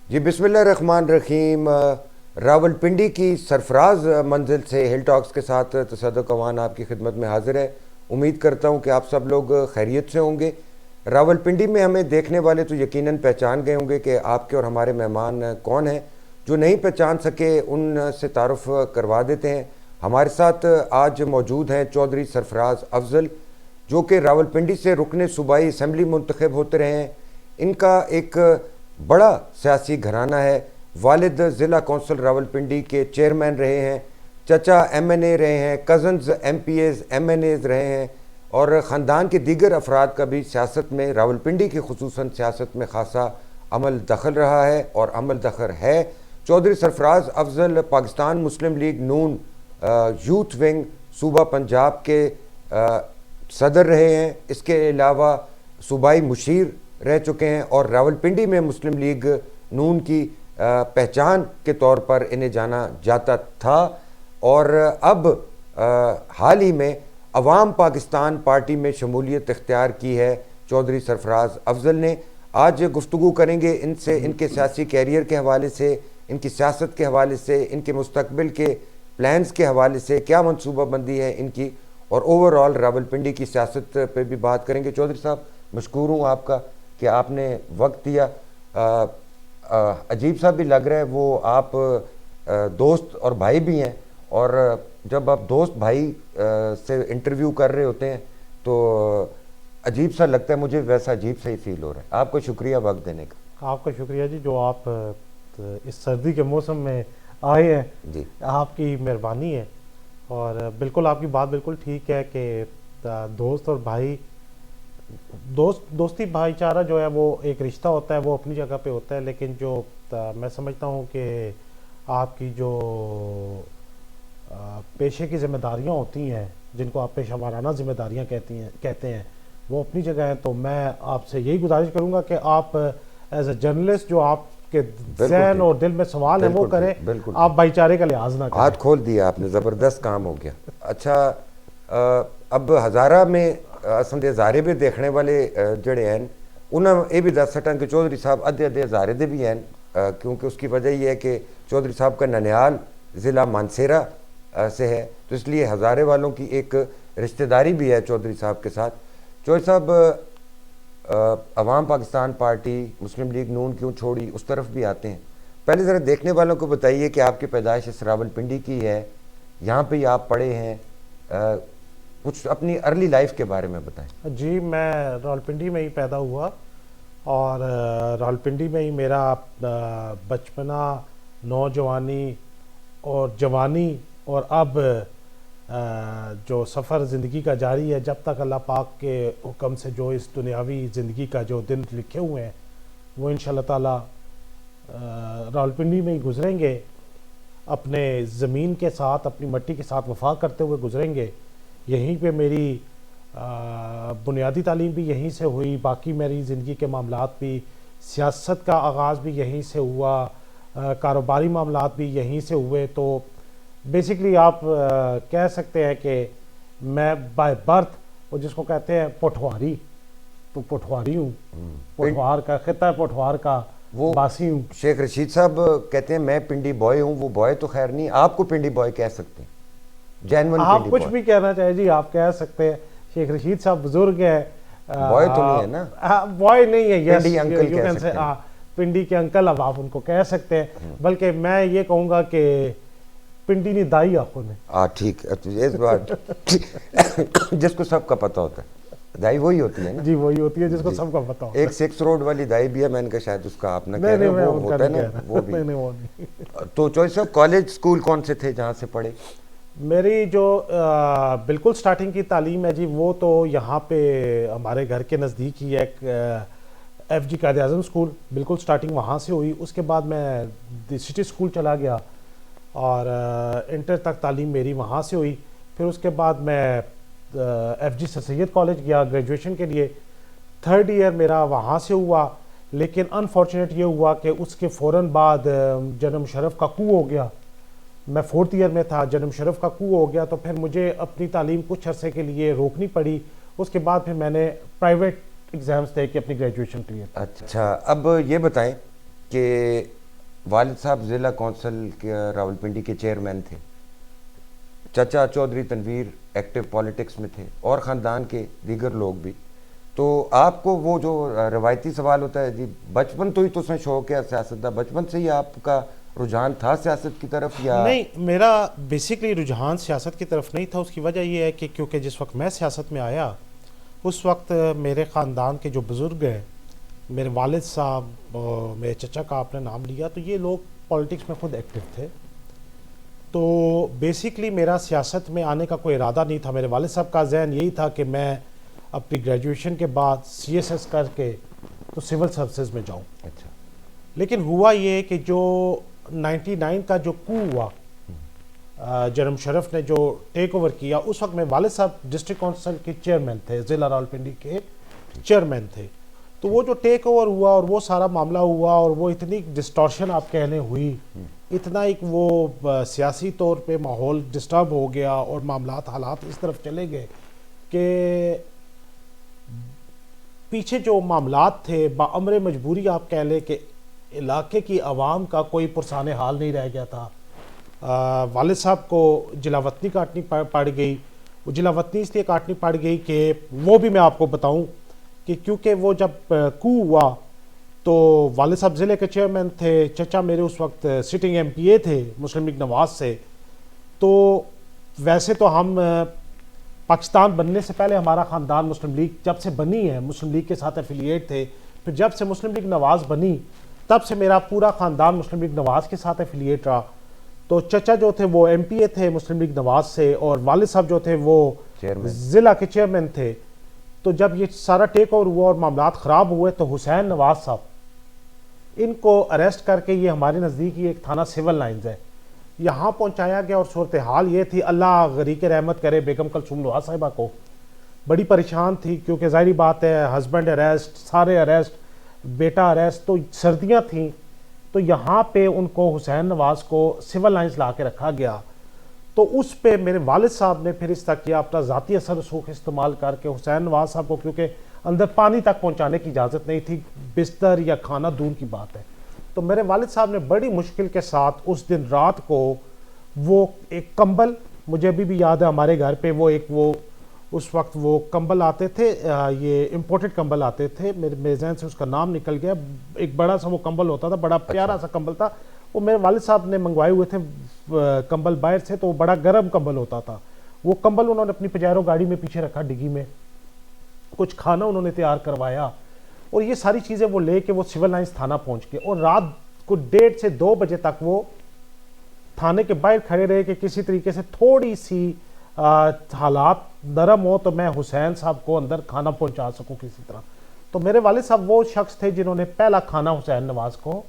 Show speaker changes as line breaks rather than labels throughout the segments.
जी बिस्मिल्लाहिर्रहमानिर्रहीम। रावलपिंडी की सरफराज मंजिल से हिल टॉक्स के साथ तसद्दुक़ अवान आपकी खिदमत में हाजिर है। उम्मीद करता हूँ कि आप सब लोग खैरियत से होंगे। रावलपिंडी में हमें देखने वाले तो यकीनन पहचान गए होंगे कि आपके और हमारे मेहमान कौन हैं। जो नहीं पहचान सके उनसे तारुफ़ करवा देते हैं। हमारे साथ आज मौजूद हैं चौधरी सरफराज अफजल, जो कि रावलपिंडी से रुकने सूबाई असम्बली मुंतखब होते रहे हैं। इनका एक बड़ा सियासी घराना है। वालिद ज़िला कौंसल रावलपिंडी के चेयरमैन रहे हैं, चचा MNA रहे हैं, कज़न्स MPAs MNAs रहे हैं और ख़ानदान के दीगर अफराद का भी सियासत में, रावलपिंडी की खुसूसन सियासत में खासा अमल दखल रहा है और अमल दखल है। चौधरी सरफराज अफजल पाकिस्तान मुस्लिम लीग नून यूथ विंग सूबा पंजाब के सदर रहे हैं। इसके अलावा सूबाई मुशीर रह चुके हैं और रावलपिंडी में मुस्लिम लीग नून की पहचान के तौर पर इन्हें जाना जाता था। और अब हाल ही में अवाम पाकिस्तान पार्टी में शमूलियत इख्तियार की है चौधरी सरफराज अफजल ने। आज गुफ्तगू करेंगे इनसे, इनके सियासी कैरियर के हवाले से, इनकी सियासत के हवाले से, इनके मुस्तकबिल के प्लान्स के हवाले से, क्या मनसूबाबंदी है इनकी, और ओवरऑल रावलपिंडी की सियासत पर भी बात करेंगे। चौधरी साहब, मशकूर हूँ आपका कि आपने वक्त दिया। अजीब सा भी लग रहा है, वो आप दोस्त और भाई भी हैं, और जब आप दोस्त भाई से इंटरव्यू कर रहे होते हैं तो अजीब सा लगता है मुझे, वैसा अजीब सा ही फील हो रहा है। आपको शुक्रिया वक्त देने का।
आपका शुक्रिया जी, जो आप इस सर्दी के मौसम में आए हैं जी, आपकी मेहरबानी है। और बिल्कुल आपकी बात बिल्कुल ठीक है कि दोस्त और भाई, दोस्ती भाईचारा जो है वो एक रिश्ता होता है, वो अपनी जगह पे होता है। लेकिन जो मैं समझता हूँ कि आपकी जो पेशे की जिम्मेदारियाँ होती हैं, जिनको आप पेशा वाराना जिम्मेदारियाँ कहते हैं, वो अपनी जगह है। तो मैं आपसे यही गुजारिश करूँगा कि आप एज ए जर्नलिस्ट जो आपके ज़हन और दिल में सवाल है वो करें, आप भाईचारे का लिहाज ना करें।
हाथ खोल दिया आपने, ज़बरदस्त काम हो गया। अच्छा, अब हज़ारा में असम के हज़ारे भी देखने वाले जड़े हैं उन्हें ये भी दस सकन कि चौधरी साहब अद्धे अद्धे हज़ारे दे भी हैं, क्योंकि उसकी वजह यह है कि चौधरी साहब का ननियाल ज़िला मानसेरा से है, तो इसलिए हज़ारे वालों की एक रिश्तेदारी भी है चौधरी साहब के साथ। चौधरी साहब, अवाम पाकिस्तान पार्टी मुस्लिम लीग नून क्यों छोड़ी, उस तरफ भी आते हैं। पहले ज़रा देखने वालों को बताइए कि आपकी पैदाइश इस रावलपिंडी की है, यहाँ पे ही आप पढ़े हैं, कुछ अपनी अर्ली लाइफ के बारे में बताएं।
जी, मैं रावलपिंडी में ही पैदा हुआ और रावलपिंडी में ही मेरा बचपना, नौजवानी और जवानी और अब जो सफ़र ज़िंदगी का जारी है, जब तक अल्लाह पाक के हुक्म से जो इस दुनियावी ज़िंदगी का जो दिन लिखे हुए हैं वो इंशाअल्लाह ताला रावलपिंडी में ही गुजरेंगे। अपने ज़मीन के साथ, अपनी मट्टी के साथ वफा करते हुए गुजरेंगे। यहीं पे मेरी बुनियादी तालीम भी यहीं से हुई, बाकी मेरी ज़िंदगी के मामलात भी, सियासत का आगाज़ भी यहीं से हुआ, कारोबारी मामलात भी यहीं से हुए। तो बेसिकली आप कह सकते हैं कि मैं बाय बर्थ, वो जिसको कहते हैं पोठवारी, तो पोठवारी हूँ, पोठवार का खिता, पोठवार का वो बासी हूँ।
शेख रशीद साहब कहते हैं मैं पिंडी बॉय हूँ, वो बॉय तो खैर नहीं, आपको पिंडी बॉय कह सकते हैं, जैनवन
आप कुछ भी कहना चाहे जी, आप कह सकते हैं। शेख रशीद साहब बुजुर्ग है,
बॉय तो नहीं है ना,
बॉय नहीं है,
पिंडी अंकल कह सकते हैं।
पिंडी के अंकल अब आप उनको कह सकते हैं, बल्कि मैं ये कहूँगा कि पिंडी नहीं दाई आखो ने।
ठीक है, इस बात जिसको सबका पता होता है, दाई वही होती है ना
जी, वही होती है जिसको सबका पता होता है।
एक 6 रोड वाली दाई भी है, मैंने कहा शायद उसका आप ना कह रहे हो, वो होता है ना, वो भी
नहीं।
तो चौधरी साहब, कॉलेज स्कूल कौन से थे जहाँ से पढ़े?
मेरी जो बिल्कुल स्टार्टिंग की तालीम है जी, वो तो यहाँ पे हमारे घर के नज़दीक ही एक FG कायद-ए-आज़म स्कूल, बिल्कुल स्टार्टिंग वहाँ से हुई। उसके बाद मैं सिटी स्कूल चला गया और इंटर तक तालीम मेरी वहाँ से हुई। फिर उसके बाद मैं FG सर सैयद कॉलेज गया ग्रेजुएशन के लिए, 3rd ईयर मेरा वहाँ से हुआ। लेकिन अनफॉर्चुनेट ये हुआ कि उसके फ़ौरन बाद जनरल मुशर्रफ का कू हो गया। मैं 4th ईयर में था, जनरल मुशर्रफ का कू हो गया, तो फिर मुझे अपनी तालीम कुछ अरसे के लिए रोकनी पड़ी। उसके बाद फिर मैंने प्राइवेट एग्ज़ाम्स दे के अपनी ग्रेजुएशन क्लियर।
अच्छा, अब ये बताएं कि वालिद साहब ज़िला कौंसिल के रावलपिंडी के चेयरमैन थे, चाचा चौधरी तनवीर एक्टिव पॉलिटिक्स में थे और ख़ानदान के दीगर लोग भी। तो आपको वो जो रवायती सवाल होता है जी, बचपन तो ही तो उसमें शौक है सियासत का, बचपन से ही आपका रुझान था सियासत की तरफ या?
नहीं, मेरा बेसिकली रुझान सियासत की तरफ नहीं था। उसकी वजह यह है कि क्योंकि जिस वक्त मैं सियासत में आया उस वक्त मेरे ख़ानदान के जो बुज़ुर्ग हैं, मेरे वालिद साहब, मेरे चचा का आपने नाम लिया, तो ये लोग पॉलिटिक्स में ख़ुद एक्टिव थे। तो बेसिकली मेरा सियासत में आने का कोई इरादा नहीं था। मेरे वालिद साहब का जहन यही था कि मैं अपनी ग्रेजुएशन के बाद CSS करके तो सिविल सर्विसेज में जाऊं।
अच्छा।
लेकिन हुआ ये कि जो 99 का जो कू हुआ, जनरल मुशर्रफ ने जो टेक ओवर किया, उस वक्त मेरे वालिद साहब डिस्ट्रिक्ट काउंसिल के चेयरमैन थे, ज़िला रावलपिंडी के चेयरमैन थे। तो वो जो टेक ओवर हुआ और वो सारा मामला हुआ और वो इतनी डिस्टॉर्शन आप कहने हुई, इतना एक वो सियासी तौर पे माहौल डिस्टर्ब हो गया और मामलात हालात इस तरफ चले गए कि पीछे जो मामलात थे बाअमर मजबूरी आप कह लें कि इलाके की आवाम का कोई पुरसाने हाल नहीं रह गया था। वालिद साहब को जिलावतनी काटनी पड़ गई। वो जिलावतनी इसलिए काटनी पड़ गई कि वो भी मैं आपको बताऊं कि क्योंकि वो जब कू हुआ तो वालिद साहब ज़िले के चेयरमैन थे, चचा मेरे उस वक्त सिटिंग MPA थे मुस्लिम लीग नवाज से। तो वैसे तो हम पाकिस्तान बनने से पहले हमारा ख़ानदान मुस्लिम लीग जब से बनी है मुस्लिम लीग के साथ एफिलिएट थे। फिर जब से मुस्लिम लीग नवाज बनी तब से मेरा पूरा ख़ानदान मुस्लिम लीग नवाज के साथ एफिलिएट रहा। तो चचा जो थे वो MPA थे मुस्लिम लीग नवाज से और वालिद साहब जो थे वो ज़िला के चेयरमैन थे। तो जब ये सारा टेक ओवर हुआ और मामलात ख़राब हुए तो हुसैन नवाज साहब, इनको अरेस्ट करके, ये हमारे नज़दीक ही एक थाना सिविल लाइन्स है, यहाँ पहुँचाया गया। और सूरत हाल ये थी, अल्लाह गरीक रहमत करे, बेगम कलसूम नवाज साहिबा को बड़ी परेशान थी क्योंकि ज़ाहिर बात है हस्बैंड अरेस्ट, सारे अरेस्ट, बेटा अरेस्ट। तो सर्दियाँ थीं तो यहाँ पे उनको हुसैन नवाज को सिविल लाइन्स ला के रखा गया। तो उस पे मेरे वालिद साहब ने फिर इस तक किया अपना ज़ाती असर रसूख इस्तेमाल करके हुसैन नवाज साहब को, क्योंकि अंदर पानी तक पहुँचाने की इजाज़त नहीं थी, बिस्तर या खाना दूर की बात है। तो मेरे वालिद साहब ने बड़ी मुश्किल के साथ उस दिन रात को वो एक कंबल, मुझे अभी भी याद है हमारे घर पे वो उस वक्त वो कंबल आते थे, ये इम्पोर्टेड कंबल आते थे, मेरे जहन से उसका नाम निकल गया। एक बड़ा सा वो कंबल होता था, बड़ा प्यारा सा कंबल था, वो मेरे वालिद साहब ने मंगवाए हुए थे कंबल बाहर से। तो वो बड़ा गर्म कंबल होता था। वो कंबल उन्होंने अपनी पजारो गाड़ी में पीछे रखा डिग्गी में, कुछ खाना उन्होंने तैयार करवाया और ये सारी चीज़ें वो लेके वो सिविल लाइन्स थाना पहुंच गए। और रात को 1:30 से 2 बजे तक वो थाने के बाहर खड़े रहे कि किसी तरीके से थोड़ी सी हालात नरम हो तो मैं हुसैन साहब को अंदर खाना पहुंचा सकूं किसी तरह। तो मेरे वालिद साहब वो शख्स थे जिन्होंने पहला खाना हुसैन नवाज को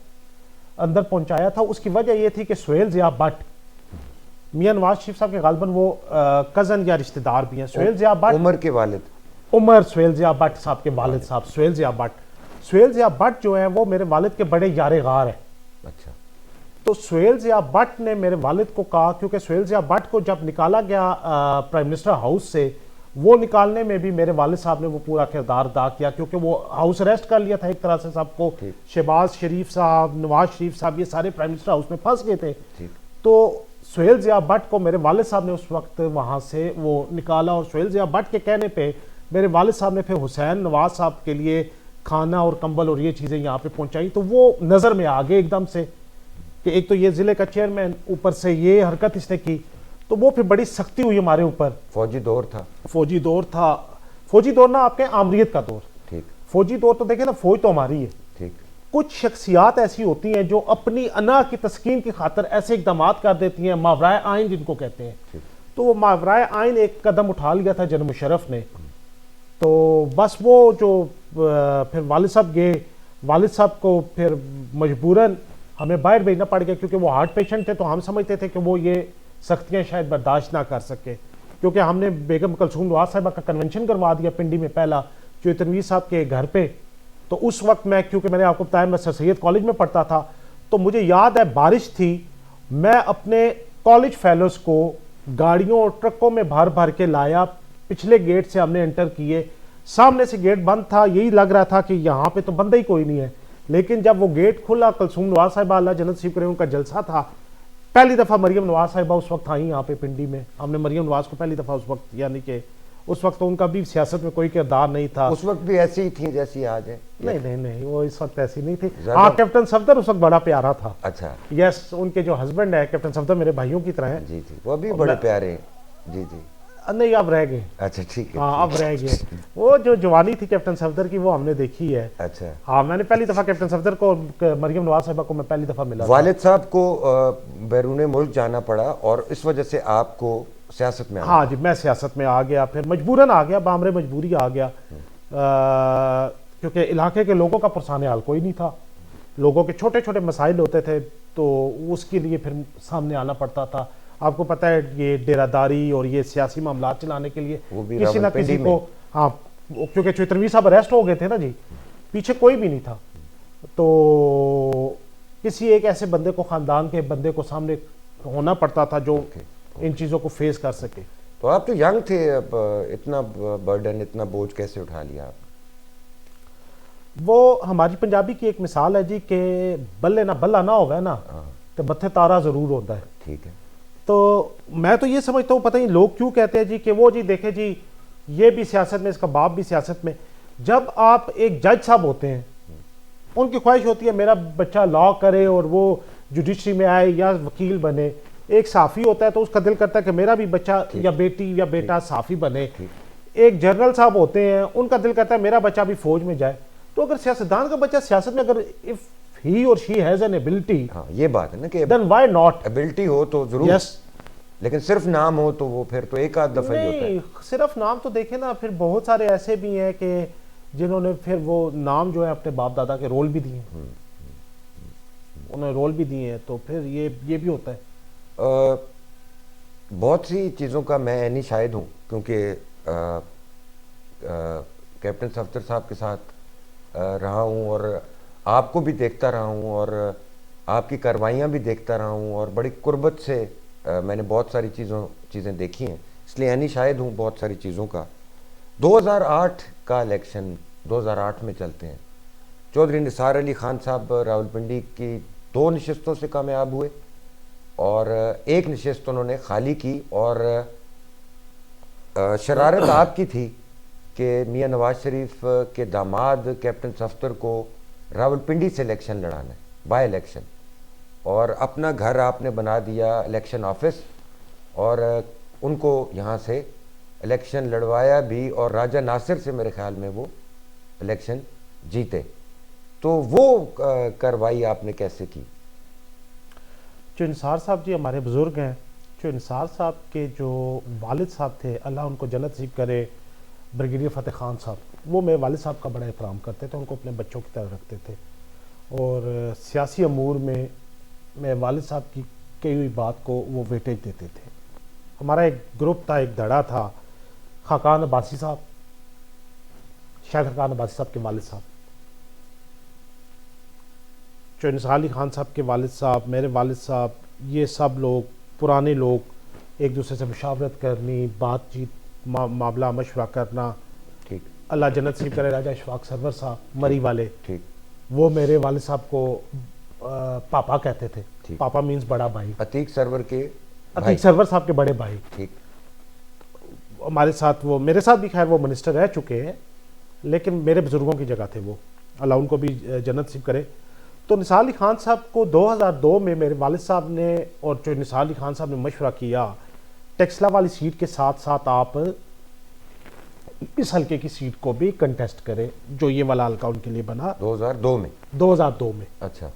अंदर पहुंचाया था। उसकी वजह यह थी कि सुहेल ज़िया भट्ट, मियां नवाज शरीफ साहब के गालबन वो कज़न या रिश्तेदार भी हैं। सुहेल ज़िया भट्ट,
उमर के वालिद,
उमर सुहेल ज़िया भट्ट साहब के वालिद साहब सुहेल ज़िया भट्ट। सुहेल ज़िया भट्ट जो है वो मेरे वालिद के बड़े यारे गार है।
अच्छा।
तो सुहेल ज़िया भट्ट ने मेरे वालिद को कहा, क्योंकि सुहेल ज़िया भट्ट को जब निकाला गया प्राइम मिनिस्टर हाउस से, वो निकालने में भी मेरे वालिद साहब ने वो पूरा किरदार अदा किया, क्योंकि वो हाउस अरेस्ट कर लिया था एक तरह से सबको। शहबाज शरीफ साहब, नवाज शरीफ साहब, ये सारे प्राइम मिनिस्टर हाउस में फंस गए थे। तो सुहेल ज़िया भट्ट को मेरे वालिद साहब ने उस वक्त वहाँ से वो निकाला और सुहेल ज़िया भट्ट के कहने पे मेरे वालिद साहब ने फिर हुसैन नवाज साहब के लिए खाना और कंबल और ये चीज़ें यहाँ पे पहुँचाई। तो वो नज़र में आ गए एकदम से कि एक तो ये ज़िले का चेयरमैन, ऊपर से ये हरकत इसने की। तो वो फिर बड़ी सख्ती हुई हमारे ऊपर।
फौजी दौर था,
फौजी दौर ना आपके आमरीत का दौर।
ठीक।
फौजी दौर तो देखे ना, फौज तो हमारी है।
ठीक।
कुछ शख्सियात ऐसी होती हैं जो अपनी अना की तस्कीन की खातर ऐसे इकदाम कर देती हैं, मावराए आइन जिनको कहते हैं। तो वो मावराए आइन एक कदम उठा लिया था जनरल मुशर्रफ ने। तो बस वो जो फिर वालिद साहब गए, वालिद साहब को फिर मजबूरन हमें बाहर भेजना पड़ गया, क्योंकि वो हार्ट पेशेंट थे। तो हम समझते थे कि वो ये सख्तियाँ शायद बर्दाश्त ना कर सके, क्योंकि हमने बेगम कलसूम नवाज साहिबा का कन्वेंशन करवा दिया पिंडी में पहला, जो तनवीर साहब के घर पे। तो उस वक्त मैं, क्योंकि मैंने आपको बताया मैं सर सैयद कॉलेज में पढ़ता था, तो मुझे याद है बारिश थी, मैं अपने कॉलेज फेलोज को गाड़ियों और ट्रकों में भर भर के लाया। पिछले गेट से हमने एंटर किए, सामने से गेट बंद था, यही लग रहा था कि यहाँ पे तो बंदा ही कोई नहीं है, लेकिन जब वो गेट खुला, कलसूम नवाज साहिबा अल्लाह जन्नत नसीब करे, उनका जलसा था, पहली दफ़ा मरियम नवाज साहिबा उस वक्त आई यहाँ पे पिंडी में। हमने मरियम नवाज को पहली दफ़ा उस वक्त, यानी कि उस वक्त तो उनका भी सियासत में कोई किरदार नहीं था।
उस वक्त भी ऐसी ही थी जैसी आज है?
नहीं नहीं नहीं, वो इस वक्त ऐसी नहीं थी। हाँ, कैप्टन सफदर उस वक्त बड़ा प्यारा था।
अच्छा।
यस, उनके जो हस्बैंड है कैप्टन सफदर मेरे भाइयों की तरह है।
जी जी, वो भी बड़े प्यारे हैं। जी जी।
नहीं, अब रह गए।
अच्छा, ठीक है।
हाँ, अब रह गए। वो जो जवानी थी कैप्टन सफदर की, वो हमने देखी है।
अच्छा।
हाँ, मैंने पहली दफ़ा कैप्टन सफदर को, मरियम नवाज साहिबा को मैं पहली दफ़ा मिला।
वालिद साहब को बैरून मुल्क जाना पड़ा और इस वजह से आपको सियासत में आना।
हाँ जी, मैं सियासत में आ गया, फिर मजबूरन आ गया, बामरे मजबूरी आ गया, क्योंकि इलाके के लोगों का पुरसाने हाल कोई नहीं था। लोगों के छोटे छोटे मसाइल होते थे, तो उसके लिए फिर सामने आना पड़ता था। आपको पता है, ये डेरादारी और ये सियासी मामला चलाने के लिए किसी ना किसी को, हाँ, क्योंकि चौतरवी साहब अरेस्ट हो गए थे ना जी, पीछे कोई भी नहीं था, तो किसी एक ऐसे बंदे को, खानदान के बंदे को सामने होना पड़ता था जो इन चीज़ों को फेस कर सके।
तो आप तो यंग थे, अब इतना बर्डन, इतना बोझ कैसे उठा लिया आप?
वो हमारी पंजाबी की एक मिसाल है जी, कि बल्ले ना बल्ला ना होगा ना तो मत्थे तारा जरूर होता है।
ठीक है।
तो मैं तो ये समझता हूँ, पता नहीं लोग क्यों कहते हैं जी कि वो जी देखे जी, ये भी सियासत में, इसका बाप भी सियासत में। जब आप एक जज साहब होते हैं, उनकी ख्वाहिश होती है मेरा बच्चा लॉ करे और वो जुडिशरी में आए या वकील बने। एक साफ़ी होता है तो उसका दिल करता है कि मेरा भी बच्चा या बेटी या बेटा साफ़ी बने। एक जनरल साहब होते हैं, उनका दिल करता है मेरा बच्चा भी फौज में जाए। तो अगर सियासतदान का बच्चा सियासत में, अगर इफ ही और शी हैज एन एबिलिटी,
हाँ, ये बात है ना कि
देन व्हाई नॉट।
एबिलिटी हो तो जरूर।
यस।
लेकिन सिर्फ नाम हो तो वो फिर तो एक आध दफा ही होता है।
नहीं, सिर्फ नाम तो देखे ना, फिर बहुत सारे ऐसे भी हैं कि जिन्होंने फिर वो नाम जो है अपने बाप दादा के रोल भी दिए, उन्होंने रोल भी दिए हैं, तो फिर ये भी होता है।
बहुत सी चीज़ों का मैं नहीं शायद हूँ, क्योंकि कैप्टन सफदर साहब के साथ रहा हूँ और आपको भी देखता रहा हूँ और आपकी कार्रवाइयाँ भी देखता रहा हूँ और बड़ी कुर्बत से मैंने बहुत सारी चीज़ें देखी हैं, इसलिए यानी शायद हूँ बहुत सारी चीज़ों का। 2008 का इलेक्शन, 2008 में चलते हैं। चौधरी निसार अली खान साहब रावलपिंडी की 2 नशिस्तों से कामयाब हुए और एक नशिस्त उन्होंने खाली की, और शरारत आपकी थी कि मियां नवाज शरीफ के दामाद कैप्टन सफदर को रावलपिंडी से इलेक्शन लड़ाना है, बाय इलेक्शन, और अपना घर आपने बना दिया इलेक्शन ऑफिस और उनको यहाँ से इलेक्शन लड़वाया भी, और राजा नासिर से मेरे ख्याल में वो इलेक्शन जीते। तो वो कार्रवाई आपने कैसे की?
जो निसार साहब जी हमारे बुज़ुर्ग हैं, जो निसार साहब के जो वालिद साहब थे, अल्लाह उनको जन्नत नसीब करे, ब्रिगेडियर फ़तेह खान साहब, वो मेरे वालिद साहब का बड़ा एहतराम करते थे, उनको अपने बच्चों की तरह रखते थे। और सियासी अमूर में मेरे वालिद साहब की कही हुई बात को वो वेटेज देते थे। हमारा एक ग्रुप था, एक धड़ा था, खाकान अब्बासी साहब, शायद खाकान अब्बासी साहब के वालिद साहब, जो निसार अली खान साहब के वालिद साहब, मेरे वालिद साहब, ये सब लोग पुराने लोग एक दूसरे से मुशावरत करनी, बातचीत, मामला मशवरा करना।
ठीक।
अल्लाह जन्नत नसीब करे राजा इशफाक सरवर साहब मरी वाले,
ठीक।
वो मेरे वालिद साहब को पापा कहते थे। पापा मीन्स बड़ा भाई।
अतीक सरवर के,
अतीक सरवर साहब के बड़े भाई।
ठीक।
हमारे साथ, वो मेरे साथ भी खैर वो मिनिस्टर रह चुके हैं, लेकिन मेरे बुजुर्गों की जगह थे वो, अल्लाह उनको भी जन्नत नसीब करे। तो निसार अली खान साहब को 2002 में मेरे वालिद साहब ने और जो निसार अली खान साहब ने मशवरा किया, टेक्सला वाली सीट के साथ साथ आप इस हल्के की सीट को भी कंटेस्ट करें, जो ये वाला हल्का उनके लिए बना
2002 में।
2002 में।
अच्छा।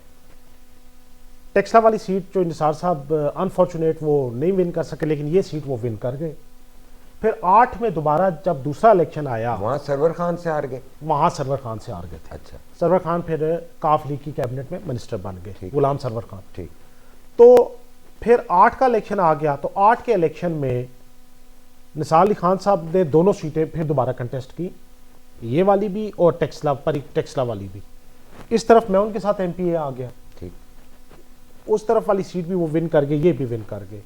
टेक्सला वाली सीट जो निसार साहब अनफॉर्चुनेट वो नहीं विन कर सके, लेकिन ये सीट वो विन कर गए। फिर 8 में दोबारा जब दूसरा इलेक्शन आया,
वहाँ सरवर खान से हार गए।
वहाँ सरवर खान से हार गए थे।
अच्छा।
सरवर खान फिर काफ लीग की कैबिनेट में मिनिस्टर बन गए, गुलाम सरवर खान।
ठीक।
तो फिर 8 का इलेक्शन आ गया, तो 8 के इलेक्शन में निसार अली खान साहब ने दोनों सीटें फिर दोबारा कंटेस्ट की, ये वाली भी और टेक्सला वाली भी। इस तरफ मैं उनके साथ एमपीए आ गया,
ठीक।
उस तरफ वाली सीट भी वो विन कर गए, ये भी विन कर गए।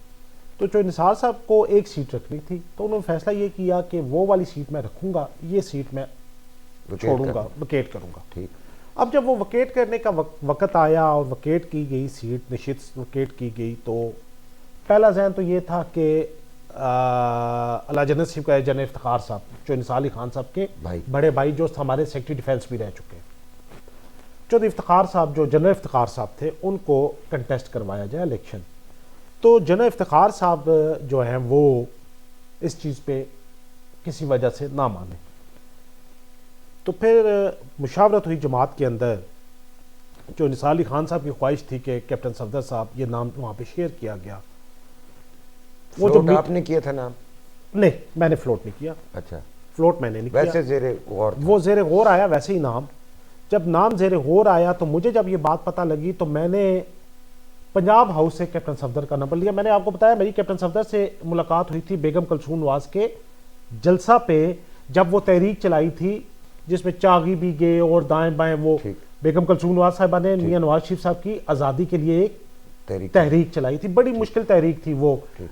तो जो निसार साहब को एक सीट रखनी थी, तो उन्होंने फैसला ये किया कि वो वाली सीट मैं रखूंगा, ये सीट मैं छोड़ूंगा, विकेट करूंगा।
ठीक।
अब जब वो वकेट करने का वक़्त आया और वकेट की गई सीट, निश्चित वकेट की गई, तो पहला जहन तो ये था कि अल्लाह जन्नत नसीब करे जनरल इफ्तिखार साहब, जो निसार अली खान साहब के बड़े भाई, जो हमारे सेक्रेटरी डिफेंस भी रह चुके हैं, चौधरी इफ्तिखार साहब, जो जनरल इफ्तिखार साहब थे, उनको कंटेस्ट करवाया जाए इलेक्शन। तो जनरल इफ्तिखार साहब जो हैं वो इस चीज़ पे किसी वजह से ना माने। तो फिर मुशावरत हुई जमात के अंदर, जो निसार अली खान साहब की ख्वाहिश थी कि कैप्टन सफदर साहब, ये नाम वहाँ पे शेयर किया गया।
वो जो आपने किया था नाम?
नहीं, मैंने फ्लोट नहीं किया।
अच्छा,
फ्लोट मैंने नहीं
वैसे
किया,
ज़ेरे गौर था।
वो ज़ेरे गौर आया वैसे ही नाम। जब नाम ज़ेरे गौर आया तो मुझे जब ये बात पता लगी तो मैंने पंजाब हाउस से कैप्टन सफदर का नंबर लिया। मैंने आपको बताया मेरी कैप्टन सफदर से मुलाकात हुई थी बेगम कलसूम नवाज के जलसा पे, जब वो तहरीक चलाई थी जिसमें चागी भी गए और दाएं बाएं, वो बेगम कलसूम नवाज साहिबा ने मियां नवाज शरीफ साहब की आज़ादी के लिए एक तहरीक चलाई थी। बड़ी मुश्किल तहरीक थी वो,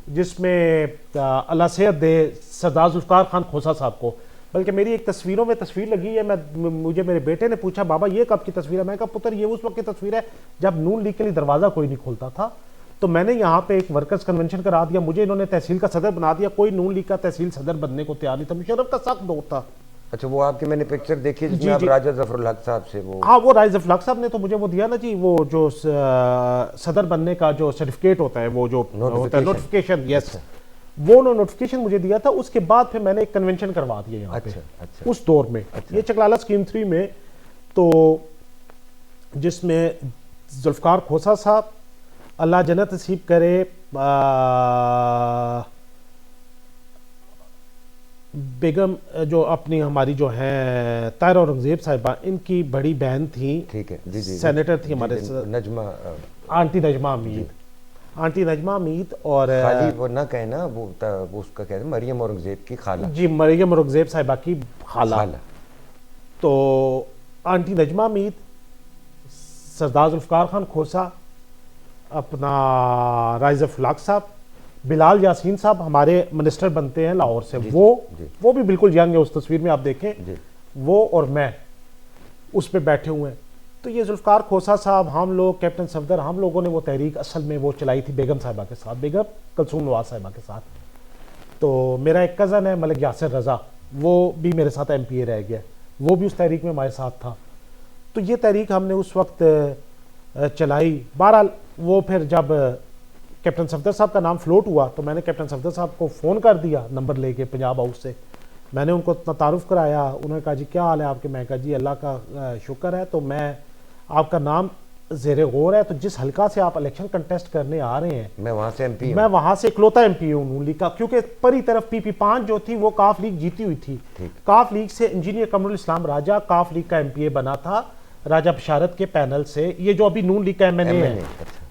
जिसमें अल्लाह सेहत दे सरदार जुल्फ़िकार खान खोसा साहब को, बल्कि मेरी एक तस्वीरों में तस्वीर लगी है। मुझे मेरे बेटे ने पूछा, बाबा ये कब की तस्वीर है? मैं कहा पुत्र ये उस वक्त की तस्वीर है जब नून लीग के लिए दरवाज़ा कोई नहीं खोलता था। तो मैंने यहाँ पे एक वर्कर्स कन्वेंशन करा दिया, मुझे इन्होंने तहसील का सदर बना दिया। कोई नून लीग का तहसील सदर बनने को तैयार नहीं था। मुशर्रफ का सख्त दौर था।
अच्छा, वो आपकी मैंने पिक्चर देखी जिसमें आप राजा जफरुल हक साहब से वो,
हाँ, वो राजा जफरुल हक साहब ने तो मुझे वो दिया ना जी, वो जो सदर बनने का जो सर्टिफिकेट होता है, वो जो नोटिफिकेशन, यस, वो नोटिफिकेशन मुझे दिया था। उसके बाद फिर मैंने एक कन्वेंशन करवा दिया यहाँ पे। अच्छा। उस दौर में ये चकलाला स्कीम 3 में, तो जिसमें जुल्फ़िकार खोसा साहब, अल्लाह जन्नत नसीब करे, बेगम जो अपनी हमारी जो है ताहिरा औरंगजेब साहिबा, इनकी बड़ी बहन थी,
ठीक है जी,
सेनेटर थी हमारे,
नजमा,
आंटी नजमा अमीद, आंटी नजमा अमीद, और
खाली वो ना कहे ना, वो उसका कहते हैं मरियम औरंगजेब की खाला,
जी, मरियम औरंगजेब साहिबा की खाला। तो आंटी नजमा अमीद, सरदार जुल्फ़िकार खान खोसा, अपना राजा जफरुल हक साहब, बिलाल यासीन साहब हमारे मिनिस्टर बनते हैं लाहौर से, वो भी बिल्कुल यंग है, उस तस्वीर में आप देखें, वो और मैं उस पे बैठे हुए हैं। तो ये जुल्फ़िकार खोसा साहब, हम लोग, कैप्टन सफदर, हम लोगों ने वो तहरीक असल में वो चलाई थी बेगम साहिबा के साथ, बेगम कलसूम नवाज साहिबा के साथ। तो मेरा एक कज़न है मलिक यासिर रज़ा, वो भी मेरे साथ MPA रह गया, वो भी उस तहरीक में हमारे साथ था। तो ये तहरीक हमने उस वक्त चलाई। बहरहाल वो फिर जब कैप्टन सफदर साहब का नाम फ्लोट हुआ तो मैंने कैप्टन सफदर साहब को फ़ोन कर दिया नंबर लेके पंजाब हाउस से। मैंने उनको इतना तारुफ कराया, उन्होंने कहा जी क्या हाल है आपके? मैं कहा जी अल्लाह का शुक्र है। तो मैं, आपका नाम ज़ेरे गौर है, तो जिस हल्का से आप इलेक्शन कंटेस्ट करने आ रहे हैं,
मैं वहाँ से MP,
मैं वहाँ से इकलौता MP हूँ नून लीग का, क्योंकि परी तरफ PP5 जो थी वो काफ लीग जीती हुई थी। काफ लीग से इंजीनियर कमरुल इस्लाम राजा काफ लीग का MPA बना था, राजा बशारत के पैनल से। ये जो अभी नून लीग का MNA है,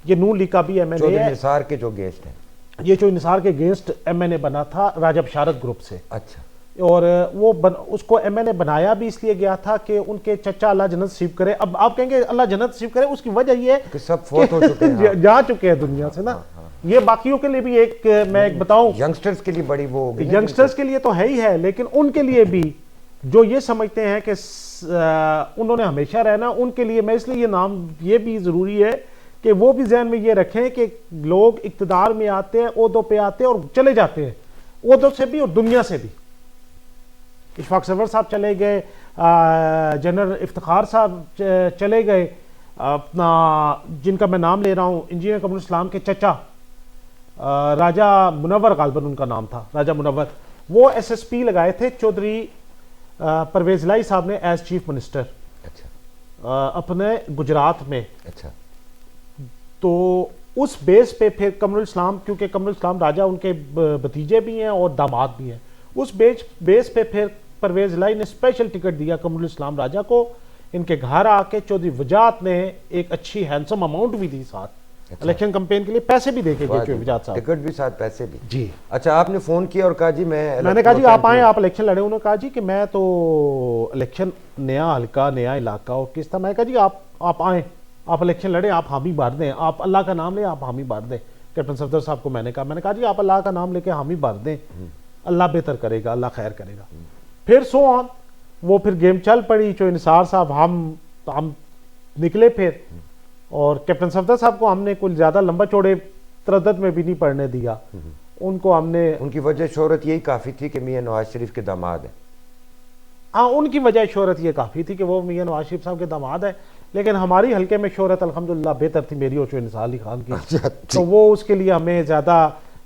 ये नून लीग का भी MNA है,
निसार के जो गेस्ट हैं,
ये जो निसार के गेस्ट MNA बना था राजा बशारत ग्रुप से।
अच्छा।
और वो उसको MNA बनाया भी इसलिए गया था कि उनके चचा अल्लाह जन्नत नसीब करे। अब आप कहेंगे अल्लाह जन्नत नसीब करे, उसकी वजह ये
कि सब फौत हो चुके हैं,
जा चुके हैं दुनिया से ना। ये बाकियों के लिए भी एक, मैं एक बताऊं,
यंगस्टर्स के लिए बड़ी वो होगी,
यंगस्टर्स के लिए तो है ही है, लेकिन उनके लिए भी जो ये समझते हैं कि उन्होंने हमेशा रहना, उनके लिए मैं इसलिए ये नाम, ये भी ज़रूरी है कि वो भी जहन में ये रखें कि लोग इक़्तिदार में आते हैं, ओहदों पे आते हैं और चले जाते हैं, ओहदों से भी और दुनिया से भी। इशफाक सरवर साहब चले गए, जनरल इफ्तिखार साहब चले गए, अपना जिनका मैं नाम ले रहा हूँ इंजीनियर कमरुल इस्लाम के चचा राजा मुनव्वर, गालिबन उनका नाम था राजा मुनव्वर, वो SSP लगाए थे चौधरी परवेज लाई साहब ने एज चीफ मिनिस्टर। अच्छा। अपने गुजरात में। अच्छा। तो उस बेस पे फिर कमरुल इस्लाम, क्योंकि कमरुल इस्लाम राजा उनके भतीजे भी हैं और दामाद भी हैं, उस बेस पे फिर परवेज लाई ने स्पेशल टिकट दिया कमरुल इस्लाम राजा को। इनके घर आके चौधरी वजात ने एक अच्छी हैंडसम अमाउंट भी दी साथ। अच्छा। इलेक्शन कैंपेन के लिए पैसे भी देके गए चौधरी वजात साहब,
टिकट भी साथ, पैसे भी
जी।
अच्छा, आपने फोन किया और कहा जी मैंने
कहा जी आप आए, आप इलेक्शन लड़े। उन्होंने कहा जी कि मैं तो इलेक्शन, नया हल्का, नया इलाका और किस तरह। मैं कहा जी आप आए, आप इलेक्शन लड़े, आप हामी भर दें, आप अल्लाह का नाम लें, आप हामी भर दें। कैप्टन सफदर साहब को मैंने कहा जी आप अल्लाह का नाम लेके हामी भर दें, अल्लाह बेहतर करेगा, अल्लाह खैर करेगा। फिर सो ऑन, वो फिर गेम चल पड़ी। जो निसार साहब, हम निकले फिर, और कैप्टन सफदर साहब को हमने कुछ ज़्यादा लंबा चौड़े तरद्दुद में भी नहीं पड़ने दिया। उनको हमने,
उनकी वजह शोहरत यही काफ़ी थी कि मियाँ नवाज शरीफ के दामाद हैं।
हाँ, उनकी वजह शोहरत ये काफ़ी थी कि वो मियाँ नवाज शरीफ साहब के दामाद है, लेकिन हमारी हल्के में शोहरत अल्हम्दुलिल्लाह बेहतर थी मेरी और निसार अली खान की। तो वो उसके लिए हमें ज़्यादा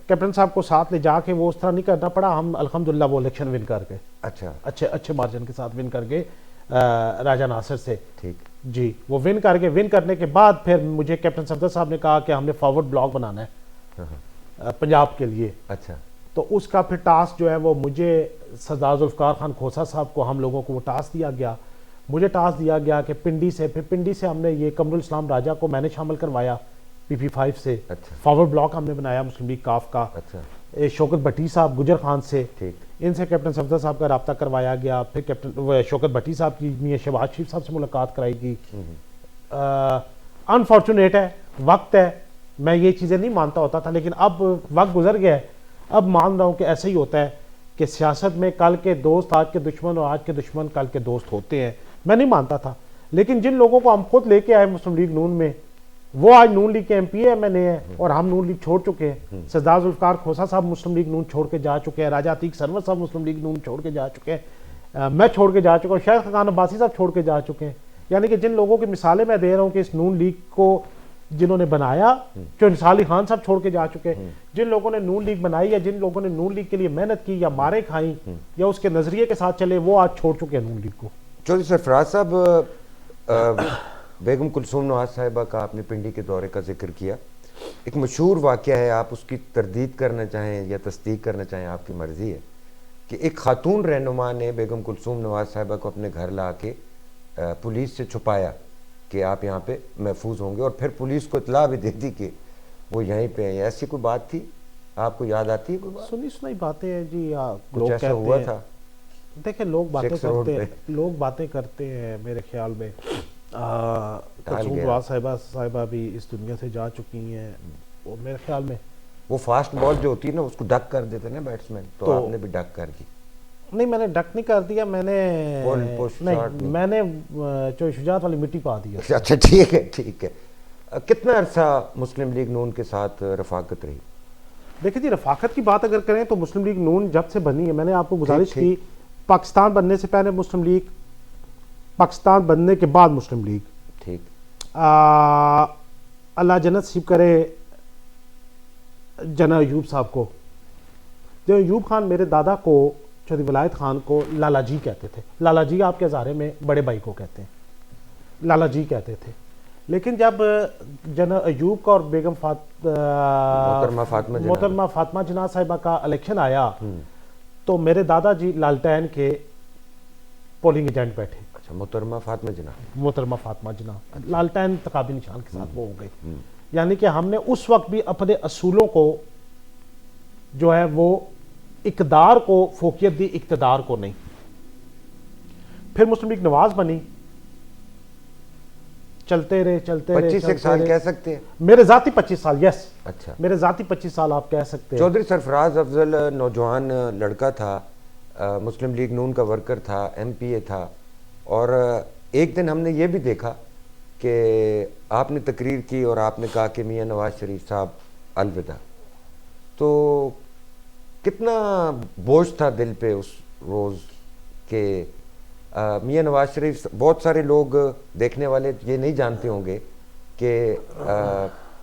कैप्टन साहब को साथ ले जाके वो उस तरह नहीं करना पड़ा। हम अल्हम्दुलिल्लाह वो इलेक्शन विन कर गए,
अच्छा,
अच्छे मार्जिन के साथ विन कर गए राजा नासिर से।
ठीक
जी, वो विन करने के बाद फिर मुझे कैप्टन सफदर साहब ने कहा कि हमने फॉरवर्ड ब्लॉक बनाना है पंजाब के लिए।
अच्छा,
तो उसका फिर टास्क जो है वो मुझे, सरदार जुल्फ़िकार खान खोसा साहब को, हम लोगों को वो टास्क दिया गया। मुझे टास्क दिया गया कि पिंडी से हमने ये कमरुल इस्लाम राजा को मैंने शामिल करवाया PP5 से।
अच्छा,
फॉरवर्ड ब्लॉक हमने बनाया मुस्लिम लीग काफ का।
अच्छा,
शौकत भट्टी साहब गुजर खान से,
ठीक,
इनसे कैप्टन सफदर साहब का रब्ता करवाया गया। फिर कैप्टन शौकत भट्टी साहब की मियां शहबाज शरीफ साहब से मुलाकात कराई गई। अनफॉर्चुनेट है, वक्त है, मैं ये चीज़ें नहीं मानता होता था, लेकिन अब वक्त गुजर गया है, अब मान रहा हूँ कि ऐसे ही होता है कि सियासत में कल के दोस्त आज के दुश्मन और आज के दुश्मन कल के दोस्त होते हैं। मैं नहीं मानता था, लेकिन जिन लोगों को हम खुद लेके आए मुस्लिम लीग नून में, वो आज नून लीग के MP MNA है और हम नून लीग छोड़ चुके हैं। सरदार जुल्फ़िकार खोसा साहब मुस्लिम लीग नून छोड़ के जा चुके हैं, राजा अतीक सरवर साहब मुस्लिम लीग नून छोड़ के जा चुके हैं, मैं छोड़ के जा चुका हूँ, शायद खान अब्बासी साहब छोड़ के जा चुके हैं। यानी कि जिन लोगों की मिसालें मैं दे रहा हूँ कि इस नून लीग को जिन्होंने बनाया, जो निसार अली खान साहब छोड़ के जा चुके हैं, जिन लोगों ने नून लीग बनाई या जिन लोगों ने नून लीग के लिए मेहनत की या मारे खाई या उसके नजरिए के साथ चले, वो आज छोड़ चुके हैं नून लीग को।
चौधरी सरफराज साहब, बेगम कुलसूम नवाज साहिबा का आपने पिंडी के दौरे का जिक्र किया। एक मशहूर वाक़या है, आप उसकी तरदीद करना चाहें या तस्दीक करना चाहें, आपकी मर्ज़ी है, कि एक खातून रहनुमा ने बेगम कुलसूम नवाज साहिबा को अपने घर ला के पुलिस से छुपाया कि आप यहाँ पे महफूज होंगे, और फिर पुलिस को इतला भी दे दी कि वो यहीं पे हैं। ऐसी कोई बात थी, आपको याद आती है कोई बात?
सुनी सुनाई बातें हैं जी,
कुछ ऐसा हुआ था?
देखिए, लोग बातें करते हैं मेरे ख्याल में। कुलसूम नवाज साहिबा भी इस दुनिया से जा चुकी हैं, वो मेरे ख्याल में
वो फास्ट बॉल जो होती है ना, उसको डक कर देते ना बैट्समैन, तो आपने भी डक कर दी?
नहीं, मैंने डक नहीं कर दिया, मैंने जो शुजात वाली मिट्टी पा दी।
अच्छा, ठीक है, ठीक है। कितना अरसा मुस्लिम लीग नून के साथ रफाकत रही?
देखिए जी, रफाकत की बात अगर करें तो मुस्लिम लीग नून जब से बनी है, मैंने आपको गुजारिश की, पाकिस्तान बनने से पहले मुस्लिम लीग, पाकिस्तान बनने के बाद मुस्लिम लीग,
ठीक।
अल्लाह जन्नत नसीब करे जना अयूब साहब को। जो अयूब खान मेरे दादा को, चौधरी वलायत खान को लाला जी कहते थे। लाला जी आपके हज़ारे में बड़े भाई को कहते हैं, लाला जी कहते थे। लेकिन जब जना अयूब का और बेगम मोहतरमा फातिमा जना साहिबा का इलेक्शन आया, तो मेरे दादाजी लालटेन के पोलिंग एजेंट बैठे।
अच्छा, मोहतरमा फातिमा जना
लालटेन तकाबी निशान के साथ वो हो गए। यानी कि हमने उस वक्त भी अपने असूलों को जो है वो इक़्तिदार को फोकियत दी, इक़्तिदार को नहीं। फिर मुस्लिम लीग नवाज बनी, चलते रहे
25 साल कह सकते हैं
मेरे जाती 25 साल, यस।
अच्छा,
मेरे जाती 25 साल आप कह सकते हैं।
चौधरी सरफराज अफजल नौजवान लड़का था, मुस्लिम लीग नून का वर्कर था, MPA था, और एक दिन हमने ये भी देखा कि आपने तकरीर की और आपने कहा कि मियाँ नवाज शरीफ साहब अलविदा। तो कितना बोझ था दिल पे उस रोज़ के मियाँ नवाज शरीफ, बहुत सारे लोग देखने वाले ये नहीं जानते होंगे कि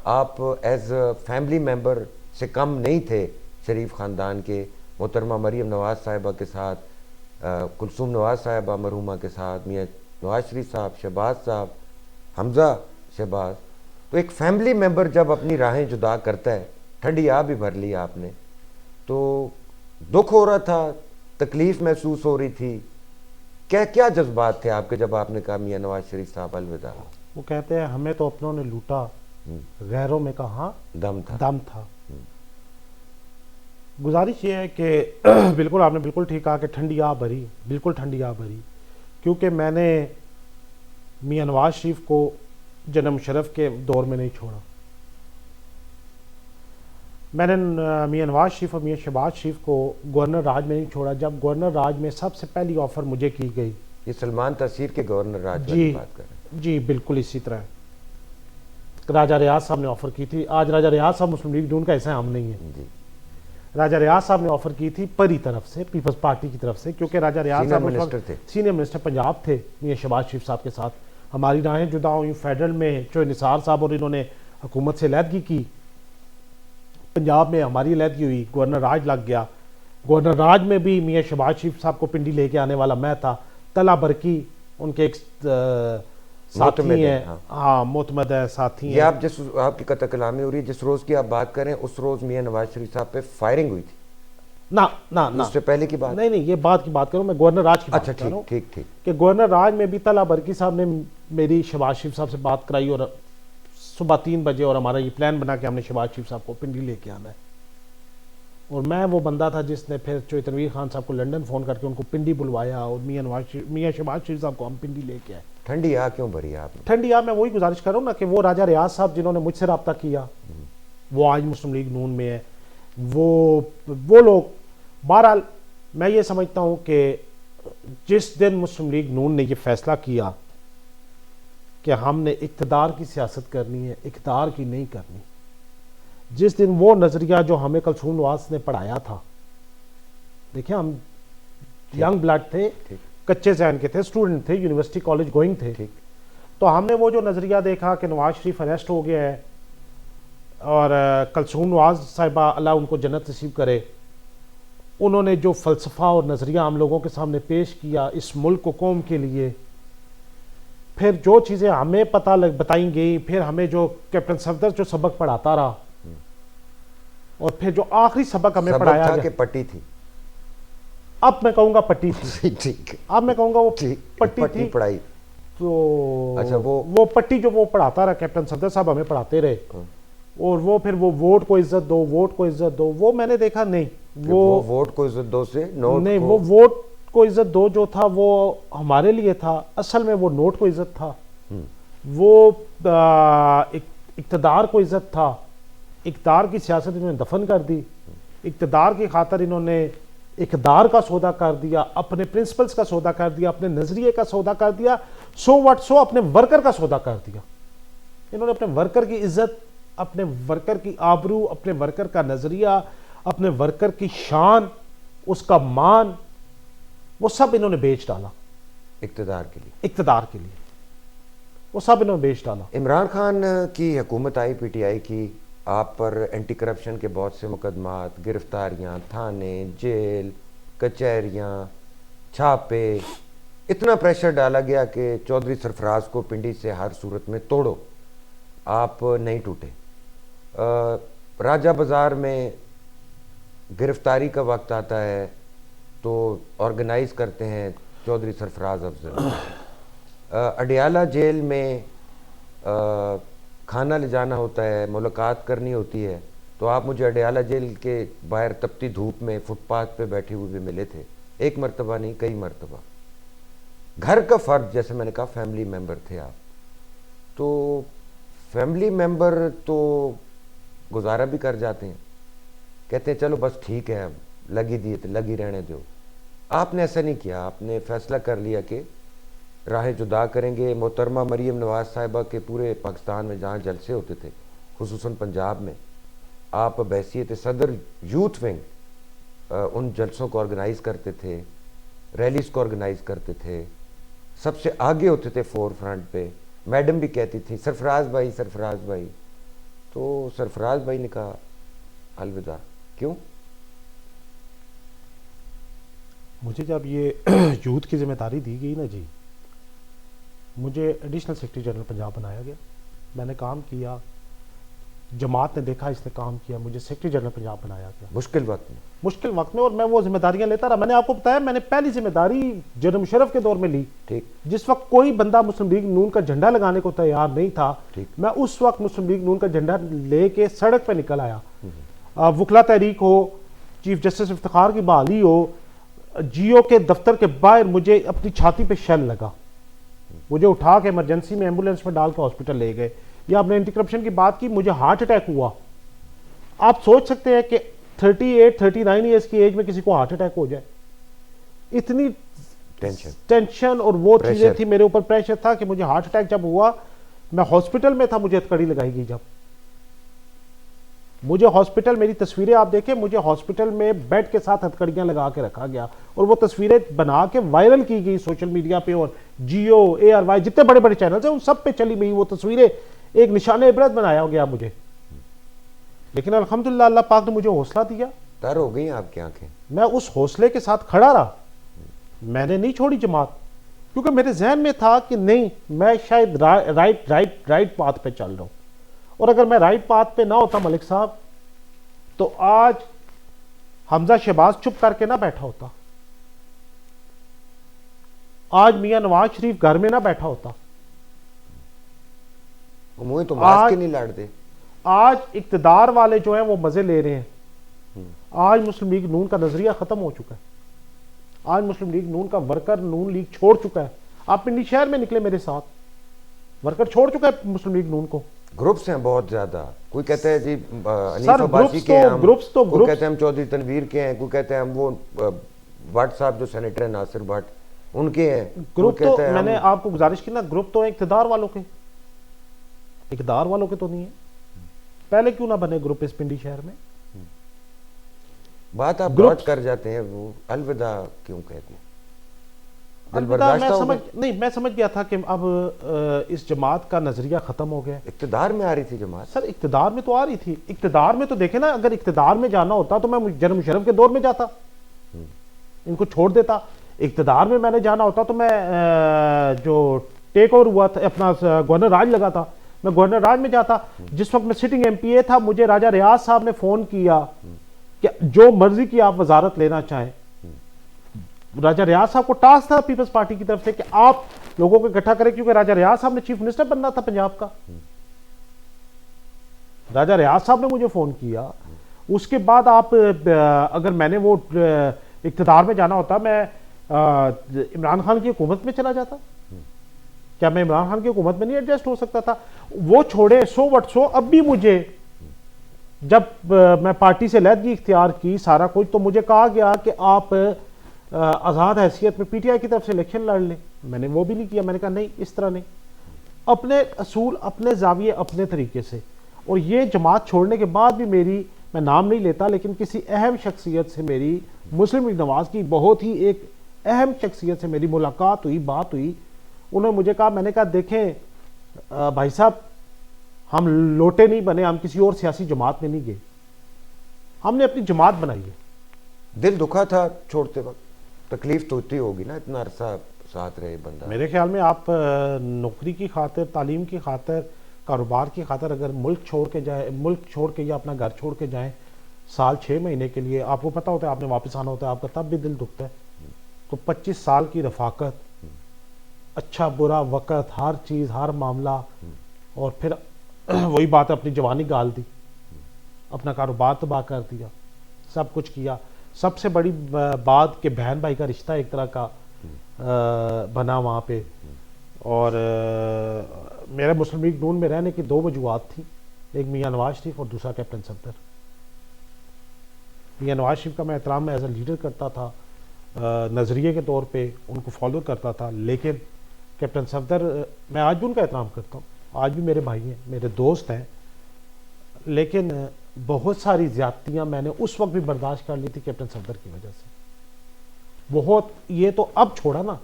आप एज फैमिली मेम्बर से कम नहीं थे शरीफ ख़ानदान के। मोहतरमा मरीम नवाज साहिबा के साथ, कुलसूम नवाज साहिबा मरहुमा के साथ, मियाँ नवाज शरीफ साहब, शहबाज साहब, हमज़ा शहबाज। तो एक फैमिली मेम्बर जब अपनी राहें जुदा करता है, ठंडी आ भी भर ली आपने, तो दुख हो रहा था, तकलीफ़ महसूस हो रही थी, क्या क्या जज्बात थे आपके जब आपने कहा मियाँ नवाज शरीफ साहब अलविदा?
वो कहते हैं हमें तो अपनों ने लूटा, गैरों में कहाँ दम था। गुजारिश ये है कि बिल्कुल आपने बिल्कुल ठीक कहा कि ठंडी आ भरी, बिल्कुल ठंडी आ भरी, क्योंकि मैंने मियाँ नवाज शरीफ को जनाब मुशर्रफ के दौर में नहीं छोड़ा। मैंने मियाँ नवाज शरीफ और मियाँ शहबाज शरीफ को गवर्नर राज में नहीं छोड़ा। जब गवर्नर राज में सबसे पहली ऑफ़र मुझे की गई,
ये सलमान तहसीर के गवर्नर राज की बात कर रहे हैं।
जी बिल्कुल इसी तरह राजा रियाज साहब ने ऑफर की थी। आज राजा रियाज साहब मुस्लिम लीग नून का ऐसा हम नहीं है।
जी,
राजा रियाज साहब ने ऑफर की थी परी तरफ से, पीपल्स पार्टी की तरफ से, क्योंकि राजा रियाज
सीनियर
साहब
मिनिस्टर थे।
सीनियर मिनिस्टर पंजाब थे मियां शहबाज शरीफ साहब के साथ। हमारी राहें जुदा हुई फेडरल में, जो निसार साहब और इन्होंने हुकूमत से अलहदगी की, पंजाब में हमारी अलहदगी हुई, गवर्नर राज लग गया। गवर्नर राज में भी मियां शहबाज शरीफ साहब को पिंडी लेके आने वाला मैं था। तला बरकी उनके एक साथी
मोतमद है,
हैं, हाँ मोतमद है, साथी
ये
हैं।
आप जिस आपकी कतल कलामी हो रही है, जिस रोज की आप बात करें उस रोज मियां नवाज शरीफ साहब पे फायरिंग हुई थी?
ना ना ना,
उससे पहले की बात?
नहीं नहीं, ये बात की बात करूं मैं, गवर्नर राज की बात
अच्छा,
कर रहा हूं
ठीक ठीक ठीक।
कि गवर्नर राज में भी तला बरकी साहब ने मेरी शहबाज शरीफ साहब से बात कराई और सुबह 3 बजे, और हमारा ये प्लान बना कि हमने शहबाज शरीफ साहब को पिंडी लेके आना है। और मैं वो बंदा था जिसने फिर चौधरी तनवीर खान साहब को लंदन फ़ोन करके उनको पिंडी बुलवाया, और मियां शहबाज शरीफ साहब को हम पिंडी लेके आए।
ठंडी आ क्यों भरी है आपने?
ठंडी आ, मैं वही गुजारिश कर रहा हूँ ना कि वो राजा रियाज साहब जिन्होंने मुझसे रब्ता किया, वो आज मुस्लिम लीग नून में है। वो लोग, बहरहाल मैं ये समझता हूँ कि जिस दिन मुस्लिम लीग नून ने ये फैसला किया कि हमने इक़्तिदार की सियासत करनी है, इक़्तिदार की नहीं करनी, जिस दिन वो नज़रिया जो हमें कलसूम नवाज ने पढ़ाया था, देखिए हम यंग ब्लड थे, कच्चे जहन के थे, स्टूडेंट थे, यूनिवर्सिटी कॉलेज गोइंग थे, तो हमने वो जो नज़रिया देखा कि नवाज शरीफ अरेस्ट हो गया है और कलसूम नवाज साहिबा अल्लाह उनको जन्नत नसीब करे, उन्होंने जो फ़लसफ़ा और नज़रिया हम लोगों के सामने पेश किया इस मुल्क को, कौम के लिए, फिर जो चीज़ें हमें बताई गई, फिर हमें जो कैप्टन सफदर जो सबक पढ़ाता रहा, और फिर जो आखिरी सबक हमें पढ़ाया गया,
पट्टी थी,
अब मैं कहूँगा पट्टी थी,
ठीक,
अब मैं कहूँगा वो
पट्टी
थी
पढ़ाई।
तो
अच्छा,
वो पट्टी जो वो पढ़ाता रहा, कैप्टन सफदर साहब हमें पढ़ाते रहे, और वो फिर वो वोट को इज्जत दो, वोट को इज्जत दो, वो मैंने देखा नहीं, वो
वोट को इज्जत दो से नोट
नहीं,
को...
वो वोट को इज्जत दो जो था वो हमारे लिए था, असल में वो नोट को इज्जत था, वो इक़्तिदार को इज्जत था। इक़्तिदार की सियासत इन्होंने दफन कर दी, इक़्तिदार की खातर इन्होंने इक़्तिदार का सौदा कर दिया, अपने प्रिंसिपल्स का सौदा कर दिया, अपने नज़रिए का सौदा कर दिया, सो अपने वर्कर का सौदा कर दिया। इन्होंने अपने वर्कर की इज्जत, अपने वर्कर की आबरू, अपने वर्कर का नज़रिया, अपने वर्कर की शान, उसका मान, वो सब इन्होंने बेच डाला
इक़्तिदार के लिए,
इक़्तिदार के लिए, वो सब इन्होंने बेच डाला।
इमरान खान की हुकूमत आई, पीटीआई की, आप पर एंटी करप्शन के बहुत से मुकदमात, गिरफ्तारियां, थाने, जेल, कचहरियां, छापे, इतना प्रेशर डाला गया कि चौधरी सरफराज को पिंडी से हर सूरत में तोड़ो, आप नहीं टूटे। राजा बाज़ार में गिरफ्तारी का वक्त आता है तो ऑर्गेनाइज करते हैं चौधरी सरफराज अफजल। अडियाला जेल में खाना ले जाना होता है, मुलाकात करनी होती है, तो आप मुझे अडियाला जेल के बाहर तपती धूप में फुटपाथ पे बैठे हुए भी मिले थे, एक मरतबा नहीं कई मरतबा। घर का फ़र्द, जैसे मैंने कहा, फैमिली मेम्बर थे आप, तो फैमिली मेम्बर तो गुजारा भी कर जाते हैं, कहते हैं चलो बस ठीक है, अब लगी दी तो लगी रहने दो। आपने ऐसा नहीं किया, आपने फैसला कर लिया कि राहें जुदा करेंगे। मोहतरमा मरीम नवाज साहिबा के पूरे पाकिस्तान में जहाँ जलसे होते थे, खुसूसन पंजाब में, आप बहसीत सदर यूथ विंग उन जलसों को ऑर्गेनाइज़ करते थे, रैलीज़ को ऑर्गेनाइज़ करते थे, सबसे आगे होते थे फोर फ्रंट पे। मैडम भी कहती थी सरफराज भाई, सरफराज भाई, तो सरफराज भाई ने कहा अलविदा। क्यों?
मुझे जब ये यूथ की जिम्मेदारी दी गई ना जी, मुझे एडिशनल सेक्रेटरी जनरल पंजाब बनाया गया, मैंने काम किया, जमात ने देखा इसने काम किया, मुझे सेक्रेटरी जनरल पंजाब बनाया गया मुश्किल वक्त में, और मैं वो जिम्मेदारियां लेता रहा। मैंने आपको बताया, मैंने पहली जिम्मेदारी जनरल मुशर्रफ के दौर में ली,
ठीक,
जिस वक्त कोई बंदा मुस्लिम लीग नून का झंडा लगाने को तैयार नहीं था, मैं उस वक्त मुस्लिम लीग नून का झंडा लेके सड़क पर निकल आया। वकला तहरीक हो, चीफ जस्टिस इफ्तिखार की बहाली हो, जियो के दफ्तर के बाहर मुझे अपनी छाती पे शेल लगा, मुझे उठा के इमरजेंसी में एम्बुलेंस में डाल के हॉस्पिटल ले गए। या आपने एंटी करप्शन की बात की, मुझे हार्ट अटैक हुआ। आप सोच सकते हैं कि 38-39 ईयर्स की एज में किसी को हार्ट अटैक हो जाए, इतनी टेंशन और वो चीजें
प्रेशर
थी, मेरे ऊपर प्रेशर था कि मुझे हार्ट अटैक जब हुआ, मैं हॉस्पिटल में था, मुझे हथकड़ी लगाई गई। जब मुझे हॉस्पिटल, मेरी तस्वीरें आप देखें, मुझे हॉस्पिटल में बेड के साथ हथकड़ियां लगा के रखा गया और वो तस्वीरें बना के वायरल की गई सोशल मीडिया पे, और जियो, ARY जितने बड़े बड़े चैनल हैं उन सब पे चली गई वो तस्वीरें, एक निशान इबरत बनाया गया मुझे। लेकिन अल्हम्दुलिल्लाह अल्लाह पाक ने मुझे हौसला दिया,
तर हो गई आपकी आंखें।
मैं उस हौसले के साथ खड़ा रहा, मैंने नहीं छोड़ी जमात, क्योंकि मेरे जहन में था कि नहीं, मैं शायद राइट पाथ पे चल रहा हूं, और अगर मैं राइट पाथ पे ना होता मलिक साहब, तो आज हमजा शहबाज चुप करके ना बैठा होता, आज मियां नवाज शरीफ घर में ना बैठा होता,
मुंह तो मास्क ही नहीं लाड़ते।
आज इक्तदार वाले जो हैं वो मजे ले रहे हैं। आज मुस्लिम लीग नून का नजरिया खत्म हो चुका है, आज मुस्लिम लीग नून का वर्कर नून लीग छोड़ चुका है। आप पिंडी शहर में निकले मेरे साथ, वर्कर छोड़ चुका है मुस्लिम लीग नून को।
ग्रुप्स हैं बहुत ज्यादा, कोई कहते हैं जी हनीफ
सर,
अब्बासी के हैं,
ग्रुप्स तो
कोई कहते हैं हम चौधरी तनवीर के हैं, कोई कहते हैं हम वो भट्ट साहब जो सेनेटर है नासिर भट्ट उनके हैं।
ग्रुप तो मैंने आपको गुजारिश की ना, ग्रुप तो इक्तदार वालों के, इक्तदार वालों के तो नहीं है। पहले क्यों ना बने ग्रुप इस पिंडी शहर में?
बात आप ब्रॉड कर जाते हैं, वो अलविदा क्यों कहते हैं?
मैं समझ गया था कि अब इस जमात का नजरिया खत्म हो गया।
इक्तदार में आ रही थी जमात।
सर इक्तदार में तो आ रही थी, इक्तदार में तो देखे ना, अगर इक्तदार में जाना होता तो मैं जनरल मुशर्रफ के दौर में जाता, इनको छोड़ देता। इक्तदार में मैंने जाना होता तो मैं जो टेक ओवर हुआ था अपना गवर्नर राज लगा था, मैं गवर्नर राज में जाता। जिस वक्त मैं सिटिंग MPA था, मुझे राजा रियाज साहब ने फोन किया कि जो मर्जी की आप वजारत लेना चाहें। राजा रियाज साहब को टास्क था पीपल्स पार्टी की तरफ से कि आप लोगों को इकट्ठा करें, क्योंकि राजा रियाज साहब ने चीफ मिनिस्टर बनना था पंजाब का। राजा रियाज साहब ने मुझे फोन किया। उसके बाद आप अगर मैंने वो इक्तदार में जाना होता, मैं इमरान खान की हुकूमत में चला जाता। क्या मैं इमरान खान की हुकूमत में नहीं एडजस्ट हो सकता था? वो छोड़े 100 वट 100, अब भी मुझे जब मैं पार्टी से लहदगी इख्तियार की सारा कुछ, तो मुझे कहा गया कि आप आज़ाद हैसियत में PTI की तरफ से इलेक्शन लड़ लें। मैंने वो भी नहीं किया, मैंने कहा नहीं, इस तरह नहीं, अपने असूल, अपने जाविये, अपने तरीके से। और ये जमात छोड़ने के बाद भी मेरी, मैं नाम नहीं लेता, लेकिन किसी अहम शख्सियत से मेरी, मुस्लिम लीग नवाज की बहुत ही एक अहम शख्सियत से मेरी मुलाकात हुई, बात हुई। उन्होंने मुझे कहा, मैंने कहा देखें भाई साहब, हम लोटे नहीं बने, हम किसी और सियासी जमात में नहीं गए, हमने अपनी जमात बनाई है।
दिल दुखा था छोड़ते वक्त, तकलीफ तो होती होगी ना, इतना अरसा साथ रहे बंदा।
मेरे ख्याल में आप नौकरी की खातिर, तालीम की खातिर, कारोबार की खातिर अगर मुल्क छोड़ के जाए, मुल्क छोड़ के या अपना घर छोड़ के जाएं साल 6 महीने के लिए, आपको पता होता है आपने वापस आना होता है, आपका तब भी दिल दुखता है। तो 25 साल की रफाकत, अच्छा बुरा वक़्त, हर चीज़, हर मामला, और फिर वही बात है, अपनी जवानी गाल दी, अपना कारोबार तबाह कर दिया, सब कुछ किया। सबसे बड़ी बात कि बहन भाई का रिश्ता एक तरह का बना वहाँ पे। और मेरे मुस्लिम लीग नून में रहने की 2 वजूहत थी, एक मियाँ नवाज शरीफ और दूसरा कैप्टन सफदर। मियाँ नवाज शरीफ का मैं एहतराम एज ए लीडर करता था, नज़रिए के तौर पे उनको फॉलो करता था, लेकिन कैप्टन सफदर मैं आज भी उनका एहतराम करता हूँ, आज भी मेरे भाई हैं, मेरे दोस्त हैं। लेकिन बहुत सारी ज़्यादतियाँ मैंने उस वक्त भी बर्दाश्त कर ली थी कैप्टन सफदर की वजह से, बहुत। ये तो अब छोड़ा ना,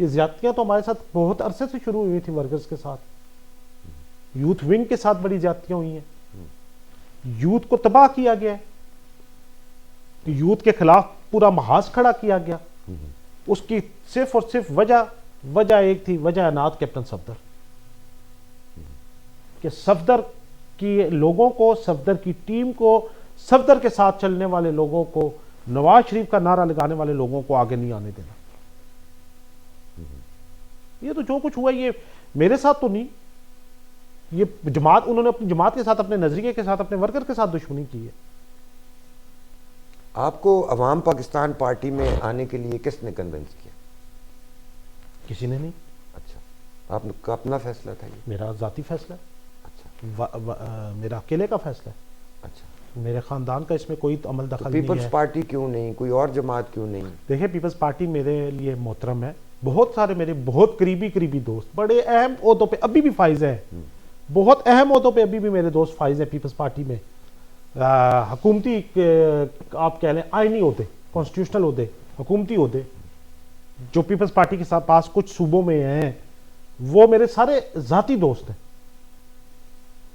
ये ज़्यादतियाँ तो हमारे साथ बहुत अरसे से शुरू हुई थी, वर्कर्स के साथ, यूथ विंग के साथ बड़ी ज़्यादतियाँ हुई हैं, यूथ को तबाह किया गया है, यूथ के खिलाफ पूरा महाज खड़ा किया गया। उसकी सिर्फ और सिर्फ वजह एक थी, वजह अनाथ कैप्टन सफदर, कि सफदर की लोगों को, सफदर की टीम को, सफदर के साथ चलने वाले लोगों को, नवाज शरीफ का नारा लगाने वाले लोगों को आगे नहीं आने देना। ये तो जो कुछ हुआ ये मेरे साथ तो नहीं, ये जमात, उन्होंने अपनी जमात के साथ, अपने नजरिए के साथ, अपने वर्कर के साथ दुश्मनी की है।
आपको अवाम पाकिस्तान पार्टी में आने के लिए किसने कन्विंस किया?
किसी ने नहीं।
अच्छा, आपका अपना फैसला था ये?
मेरा जाती फैसला है।
अच्छा।
मेरा अकेले का फैसला है।
अच्छा।
मेरे ख़ानदान का इसमें कोई अमल दखल
तो
नहीं
पीपल्स
है।
पार्टी क्यों नहीं, कोई और जमात क्यों नहीं?
देखिए, पीपल्स पार्टी मेरे लिए मोहतरम है। बहुत सारे मेरे बहुत करीबी दोस्त बड़े अहम ओहदों पे अभी भी फाइज हैं, बहुत अहम ओहदों पे अभी भी मेरे दोस्त फाइज हैं पीपल्स पार्टी में। हुकूमती आप कह लें आइनी ओहदे, कॉन्स्टिट्यूशनल ओहदे, हुकूमती ओहदे जो पीपल्स पार्टी के साथ पास कुछ सूबों में हैं, वो मेरे सारे ज़ाती दोस्त हैं।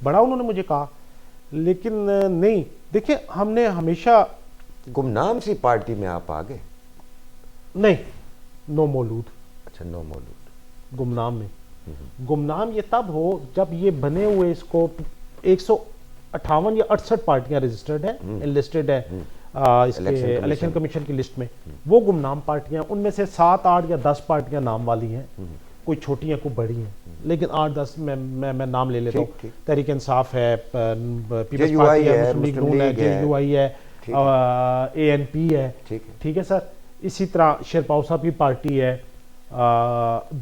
बड़ा उन्होंने मुझे कहा, लेकिन नहीं। देखिए, हमने हमेशा
गुमनाम सी पार्टी में आप आ गए।
नहीं, नो मौलूद।
अच्छा, नो मौलूद।
गुमनाम में, गुमनाम ये तब हो जब ये बने हुए इसको 158 या 68 पार्टियां रजिस्टर्ड है, लिस्टेड है इसके इलेक्शन कमीशन की लिस्ट में। वो गुमनाम पार्टियां, उनमें से 7, 8 या 10 पार्टियां नाम वाली हैं, कोई छोटी हैं कोई बड़ी हैं, लेकिन 8-10 मैं नाम ले लेता हूँ। तहरीक इंसाफ है, पीपल्स पार्टी है, मुस्लिम लीग नून है, JUI है, ANP है, ठीक है सर। इसी तरह शेरपाव साहब की पार्टी है,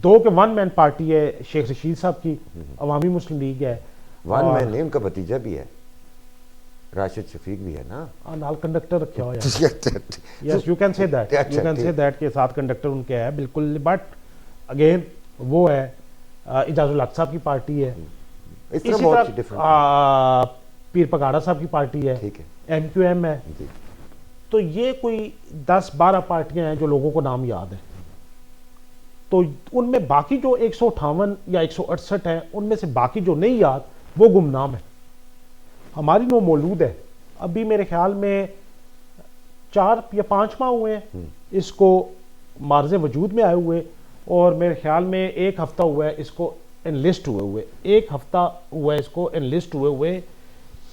2 के 1 मैन पार्टी है शेख रशीद साहब की, अवामी मुस्लिम लीग है।
1 मैन नहीं, उनका भतीजा भी है, राशिद शफीक भी है ना,
नाल कंडक्टर रखा हुआ है। Yes, you can say that, you can say that के साथ कंडक्टर उनके है बिल्कुल। बट अगेन वो है इजाजुल हक साहब की पार्टी है, इसी तरह पीर पगाड़ा साहब की पार्टी है, MQM है। तो ये कोई 10-12 पार्टियां हैं जो लोगों को नाम याद है। तो उनमें बाकी जो 158 या 168 है, उनमें से बाकी जो नहीं याद वो गुमनाम है। हमारी नो मौलूद है, अभी मेरे ख्याल में 4 या 5 माह हुए हैं इसको मार्ज़े वजूद में आए हुए, और मेरे ख्याल में 1 हफ्ता हुआ है इसको एनलिस्ट हुए 1 हफ्ता हुआ है इसको एनलिस्ट हुए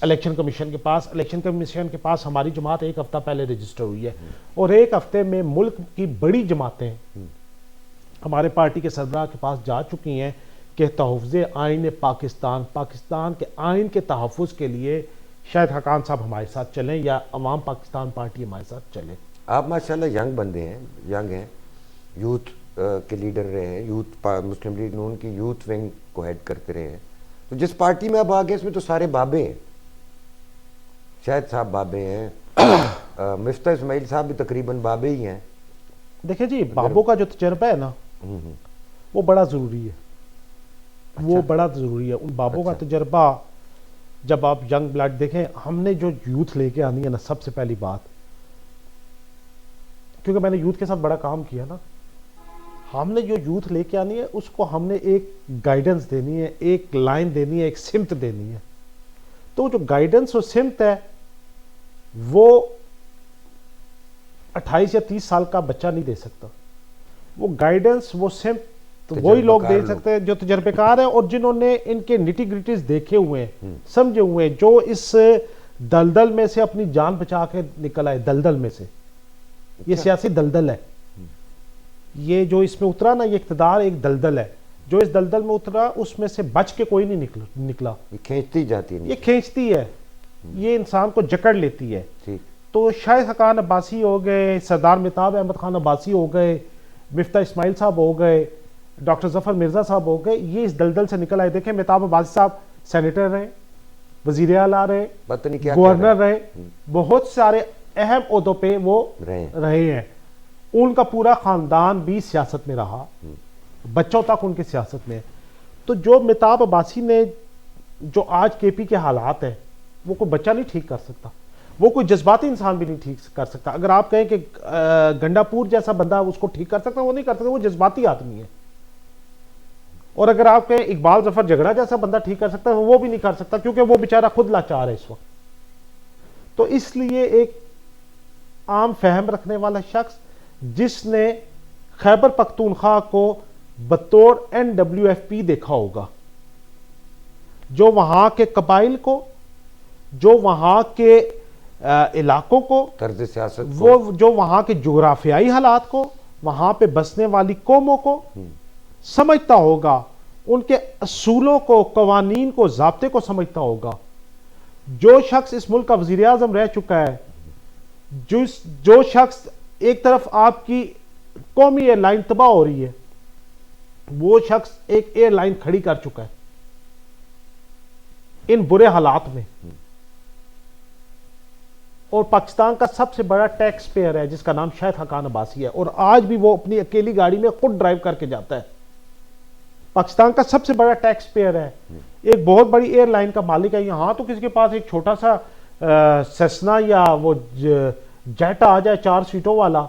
इलेक्शन कमीशन के पास। इलेक्शन कमीशन के पास हमारी जमात 1 हफ्ता पहले रजिस्टर हुई है, और 1 हफ्ते में मुल्क की बड़ी जमातें हमारे पार्टी के सरबराह के पास जा चुकी हैं कि तहफ़्ज़े आइन पाकिस्तान, पाकिस्तान के आइन के तहफ़्फ़ुज़ के लिए शायद हकान साहब हमारे साथ चलें या अवाम पाकिस्तान पार्टी हमारे साथ चले।
आप माशाल्लाह यंग बंदे हैं, यंग हैं, यूथ के लीडर रहे हैं, मुस्लिम लीग नून की यूथ विंग को हेड करते रहे हैं। तो जिस पार्टी में आप आ गए इसमें तो सारे बाबे हैं, शायद साहब बाबे हैं, मिफ्ता इस्माइल साहब भी तकरीबन बाबे ही हैं।
देखिए जी, बाबों का जो तजर्बा है ना वो बड़ा ज़रूरी है। अच्छा? वो बड़ा ज़रूरी है उन बाबों का तजर्बा। जब आप यंग ब्लड देखें, हमने जो यूथ लेके आनी है ना, सबसे पहली बात, क्योंकि मैंने यूथ के साथ बड़ा काम किया ना, हमने जो यूथ लेके आनी है उसको हमने एक गाइडेंस देनी है, एक लाइन देनी है, एक सिमत देनी है। तो जो गाइडेंस और सिमत है वो 28 या 30 साल का बच्चा नहीं दे सकता। वो गाइडेंस, वो सिमत तो वही लोग दे सकते हैं जो तजर्बेकार हैं और जिन्होंने इनके निटी ग्रिटीज देखे हुए हैं, समझे हुए हैं, जो इस दलदल में से अपनी जान बचा के निकल आए। दलदल में से, ये सियासी दलदल है, ये जो इसमें उतरा ना, ये इक़्तिदार एक दलदल है। जो इस दलदल में उतरा उसमें से बच के कोई नहीं निकला।
ये खींचती जाती है,
ये खींचती है, ये इंसान को जकड़ लेती है। तो शाहिद हकान अब्बासी हो गए, सरदार मेहताब अहमद खान अब्बासी हो गए, मिफ्ता इस्माइल साहब हो गए, डॉक्टर जफर मिर्जा साहब हो गए, ये इस दलदल से निकल आए। देखें, मेहताब अब्बासी साहब सेनेटर रहे, वजीर आला रहे, गवर्नर रहे, बहुत सारे अहम ओहदों पे वो रहे हैं। उनका पूरा खानदान भी सियासत में रहा, बच्चों तक उनके सियासत में। तो जो मेहताब अब्बासी ने, जो आज केपी के हालात है, वो कोई बच्चा नहीं ठीक कर सकता, वो कोई जज्बाती इंसान भी नहीं ठीक कर सकता। अगर आप कहें कि गंडापुर जैसा बंदा उसको ठीक कर सकता, वो नहीं कर सकता, वो जज्बाती आदमी है। और अगर आप कहें इकबाल जफर झगड़ा जैसा बंदा ठीक कर सकता है, वो भी नहीं कर सकता, क्योंकि वो बेचारा खुद लाचार है इस वक्त। तो इसलिए एक आम फहम रखने वाला शख्स जिसने खैबर पख्तूनख्वा को बतौर NWFP देखा होगा, जो वहां के कबाइल को, जो वहां के इलाकों को,
तर्ज सियासत
वो जो वहां के जोग्राफियाई हालात को, वहां पे बसने वाली कौमों को समझता होगा, उनके असूलों को, कवानीन को, ज़ाब्ते को समझता होगा। जो शख्स इस मुल्क का वज़ीर आज़म रह चुका है, जो शख्स, एक तरफ आपकी कौमी एयरलाइन तबाह हो रही है, वो शख्स एक एयरलाइन खड़ी कर चुका है इन बुरे हालात में। और पाकिस्तान का सबसे बड़ा टैक्स पेयर है जिसका नाम शाहिद हकान अब्बासी है, और आज भी वो अपनी अकेली गाड़ी में खुद ड्राइव करके जाता है। पाकिस्तान का सबसे बड़ा टैक्स पेयर है, एक बहुत बड़ी एयरलाइन का मालिक है। यहाँ तो किसी के पास एक छोटा सा सेस्ना या वो जेट आ जाए 4 सीटों वाला,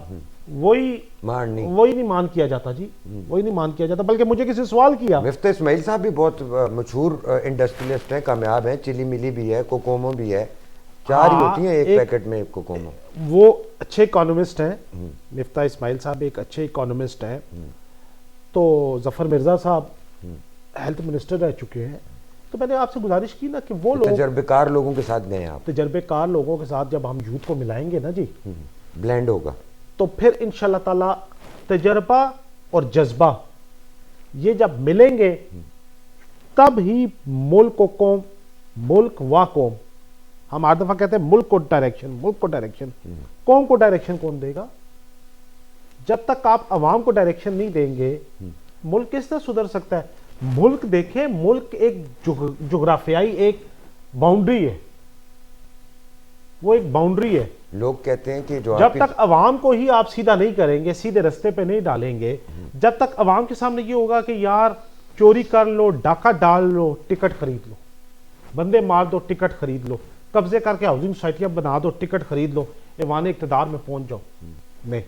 वही नहीं मान किया जाता जी, वही नहीं मान किया जाता। बल्कि मुझे किसी सवाल किया,
मिफ्ता इस्माइल साहब भी बहुत मशहूर इंडस्ट्रियलिस्ट हैं, कामयाब हैं, चिली मिली भी है, कोकोमो भी है, 4 ही होती हैं एक पैकेट में कोकोमो।
वो अच्छे इकोनॉमिस्ट हैं, मिफ्ता इस्माइल साहब एक अच्छे इकोनॉमिस्ट हैं। तो जफर मिर्जा साहब हेल्थ मिनिस्टर रह चुके हैं। तो मैंने आपसे गुजारिश की ना कि वो लोग
तजर्बेकार लोगों के साथ गए आप,
तजर्बेकार लोगों के साथ जब हम यूथ को मिलाएंगे ना जी,
ब्लेंड होगा, तो
फिर इंशाल्लाह ताला तजर्बा और जज्बा ये जब मिलेंगे तब ही मुल्क कौम, मुल्क व कौम, हम हर दफा कहते हैं मुल्क को डायरेक्शन, मुल्क को डायरेक्शन, कौम को डायरेक्शन कौन देगा? जब तक आप अवाम को डायरेक्शन नहीं देंगे मुल्क किस तरह सुधर सकता है? मुल्क देखें, मुल्क एक जोग्राफियाई एक बाउंड्री है, वो एक बाउंड्री है।
लोग कहते हैं कि जो
जब तक अवाम को ही आप सीधा नहीं करेंगे, सीधे रास्ते पे नहीं डालेंगे, जब तक अवाम के सामने ये होगा कि यार चोरी कर लो, डाका डाल लो, टिकट खरीद लो, बंदे मार दो, टिकट खरीद लो, कब्जे करके हाउसिंग सोसाइटियां बना दो, टिकट खरीद लो, ऐवान इक़्तिदार में पहुंच जाओ। नहीं,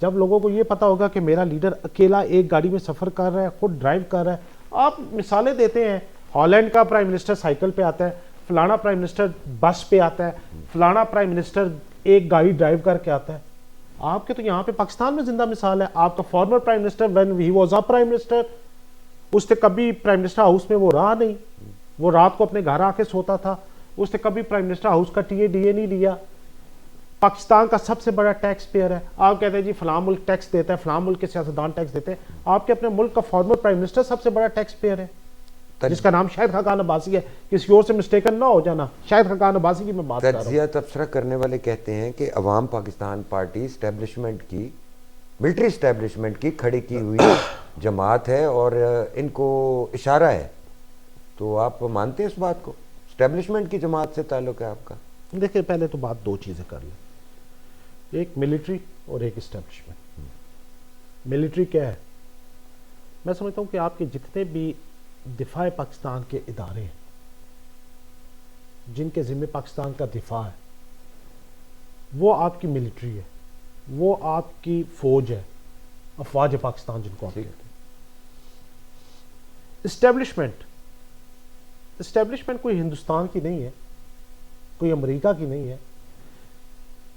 जब लोगों को ये पता होगा कि मेरा लीडर अकेला एक गाड़ी में सफर कर रहा है, खुद ड्राइव कर रहा है। आप मिसालें देते हैं, हॉलैंड का प्राइम मिनिस्टर साइकिल पे आता है, फलाना प्राइम मिनिस्टर बस पे आता है, फलाना प्राइम मिनिस्टर एक गाड़ी ड्राइव करके आता है। आपके तो यहाँ पे पाकिस्तान में जिंदा मिसाल है। आपका former prime minister when he was a prime minister, उसने कभी प्राइम मिनिस्टर हाउस में वो रहा नहीं, वो रात को अपने घर आके सोता था, उसने कभी प्राइम मिनिस्टर हाउस का टीए नहीं लिया। पाकिस्तान का सबसे बड़ा टैक्स पेयर है। आप कहते हैं जी फलां मुल्क टैक्स देता है, फलां मुल्क के सियासतदान टैक्स देते हैं। आपके अपने मुल्क का फॉर्मर प्राइम मिनिस्टर सबसे बड़ा टैक्स पेयर है, जिसका नाम शाहिद हकान अब्बासी है। किसी और से मिस्टेकन ना हो जाना, शाहिद हकान अब्बासी की मैं बात कर रहा हूं।
तज्जिया तबसरा करने वाले कहते हैं कि अवाम पाकिस्तान पार्टी स्टैब्लिशमेंट की, मिलिट्री स्टैब्लिशमेंट की खड़ी की हुई जमात है और इनको इशारा है। तो आप मानते हैं इस बात को? स्टैब्लिशमेंट की जमात से ताल्लुक है आपका?
देखिए, पहले तो बात दो चीज़ें कर लें, एक मिलिट्री और एक इस्टेब्लिशमेंट। मिलिट्री क्या है? मैं समझता हूं कि आपके जितने भी दिफा पाकिस्तान के इदारे हैं, जिनके जिम्मे पाकिस्तान का दिफा है, वो आपकी मिलिट्री है, वो आपकी फौज है, अफवाज पाकिस्तान जिनको आप कहते हैं। इस्टेब्लिशमेंट कोई हिंदुस्तान की नहीं है, कोई अमेरिका की नहीं है,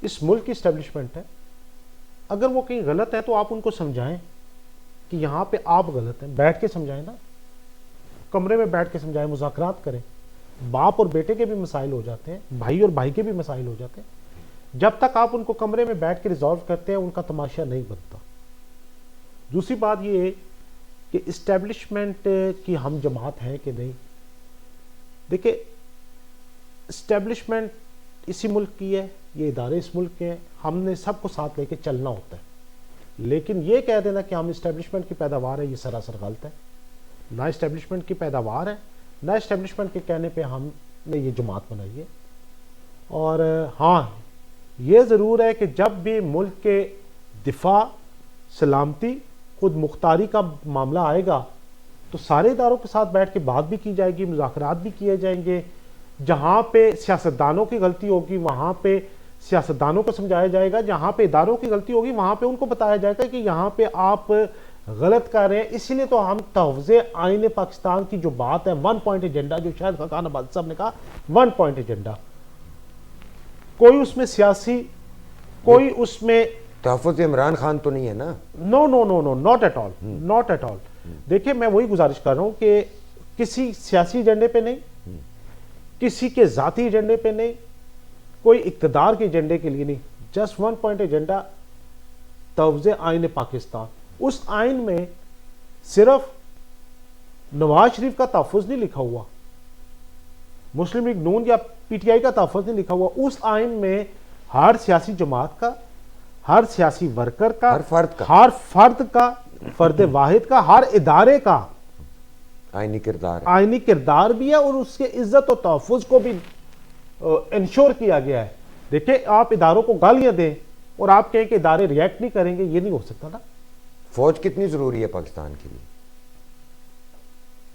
इस मुल्क की इस्टेब्लिशमेंट है। अगर वो कहीं गलत है तो आप उनको समझाएं कि यहां पे आप गलत हैं, बैठ के समझाएं ना, कमरे में बैठ के समझाएं, मुज़ाकरात करें। बाप और बेटे के भी मसाइल हो जाते हैं, भाई और भाई के भी मसाइल हो जाते हैं। जब तक आप उनको कमरे में बैठ के रिजॉल्व करते हैं, उनका तमाशा नहीं बनता। दूसरी बात ये है कि इस्टेब्लिशमेंट की हम जमात है कि नहीं। देखिए, इस्टेब्लिशमेंट इसी मुल्क की है, ये इदारे इस मुल्क के हैं, हमने सबको साथ लेके चलना होता है। लेकिन ये कह देना कि हम इस्टेब्लिशमेंट की पैदावार है, ये सरासर गलत है। ना इस्टेब्लिशमेंट की पैदावार है, ना इस्टेब्लिशमेंट के कहने पे हमने ये जमात बनाई है। और हाँ, ये ज़रूर है कि जब भी मुल्क के दिफा, सलामती, खुद मुख्तारी का मामला आएगा तो सारे इदारों के साथ बैठ के बात भी की जाएगी, मुज़ाकरात भी किए जाएंगे। जहाँ पे सियासतदानों की गलती होगी वहाँ पे सियासतदानों को समझाया जाएगा, जहाँ पे इदारों की गलती होगी वहाँ पे उनको बताया जाएगा कि यहाँ पे आप गलत कर रहे हैं। इसीलिए तो हम तहफ़्ज़े आईन पाकिस्तान की जो बात है, 1 पॉइंट एजेंडा, जो शायद हकान अब्बासी साहब ने कहा 1 पॉइंट एजेंडा, कोई उसमें सियासी, कोई उसमें
तहफ़्फ़ुज़ इमरान खान तो नहीं है ना?
No no no no, not at all, not at all. देखिए, मैं वही गुजारिश कर रहा हूँ कि किसी सियासी एजेंडे पे नहीं, किसी के जाती एजेंडे पे नहीं, कोई इक्तदार के एजेंडे के लिए नहीं, जस्ट 1 पॉइंट एजेंडा, तहफ़्ज़े आईन पाकिस्तान। उस आइन में सिर्फ नवाज शरीफ का तहफ़्फ़ुज़ नहीं लिखा हुआ, मुस्लिम लीग नून या पीटीआई का तहफ़्फ़ुज़ नहीं लिखा हुआ। उस आइन में हर सियासी जमात का, हर सियासी वर्कर का, हर फर्द का, फर्द वाहिद का, हर इदारे का आईनी किरदार भी है और उसके इज्जत और तहफ़्फ़ुज़ को भी इंश्योर किया गया है देखिए, आप इदारों को गालियां दें और आप कहें कि इदारे रिएक्ट नहीं करेंगे, ये नहीं हो सकता ना।
फौज कितनी ज़रूरी है पाकिस्तान के लिए?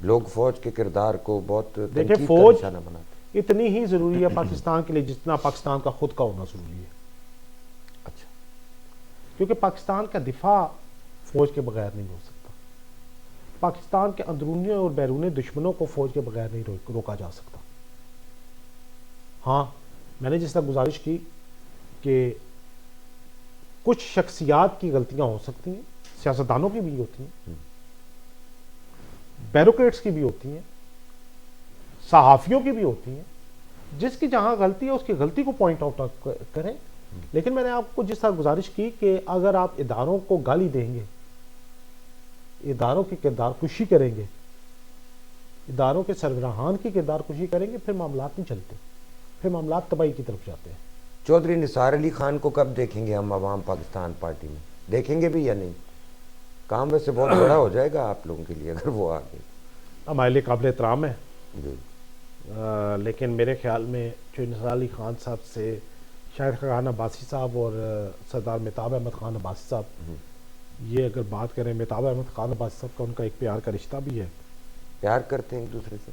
लोग फौज के किरदार को बहुत
देखिए,
तनकीद का
फौज
निशाना बनाते
इतनी ही ज़रूरी है पाकिस्तान के लिए जितना पाकिस्तान का खुद का होना ज़रूरी है।
हैं। अच्छा,
क्योंकि पाकिस्तान का दिफा फौज के बगैर नहीं हो सकता। पाकिस्तान के अंदरूनी और बैरूनी दुश्मनों को फौज के बगैर नहीं रोका जा सकता। हाँ, मैंने जिस तरह गुजारिश की कि कुछ शख्सियात की गलतियां हो सकती हैं, सियासतदानों की भी होती हैं, बैरोक्रेट्स की भी होती हैं, सहाफ़ियों की भी होती हैं। जिसकी जहां गलती है उसकी गलती को पॉइंट आउट करें। लेकिन मैंने आपको जिस तरह गुजारिश की कि अगर आप इदारों को गाली देंगे, इदारों की किरदार कुशी करेंगे, इदारों के सरबराहान की किरदार कुशी करेंगे, फिर मामलात नहीं चलते, फिर मामलात तबाही की तरफ जाते हैं।
चौधरी निसार अली खान को कब देखेंगे हम अवाम पाकिस्तान पार्टी में? देखेंगे भी या नहीं? काम वैसे बहुत बड़ा हो जाएगा आप लोगों के लिए अगर वो आ गए।
हमारे लिए काबिल एहतराम है,
जी,
लेकिन मेरे ख्याल में जो निसार अली खान साहब से शाहिद खान अब्बासी साहब और सरदार मेहताब अहमद खान अब्बासी साहब, ये अगर बात करें, मेहताब अहमद खान अब्बासी साहब का उनका एक प्यार का रिश्ता भी है।
प्यार करते हैं एक दूसरे से?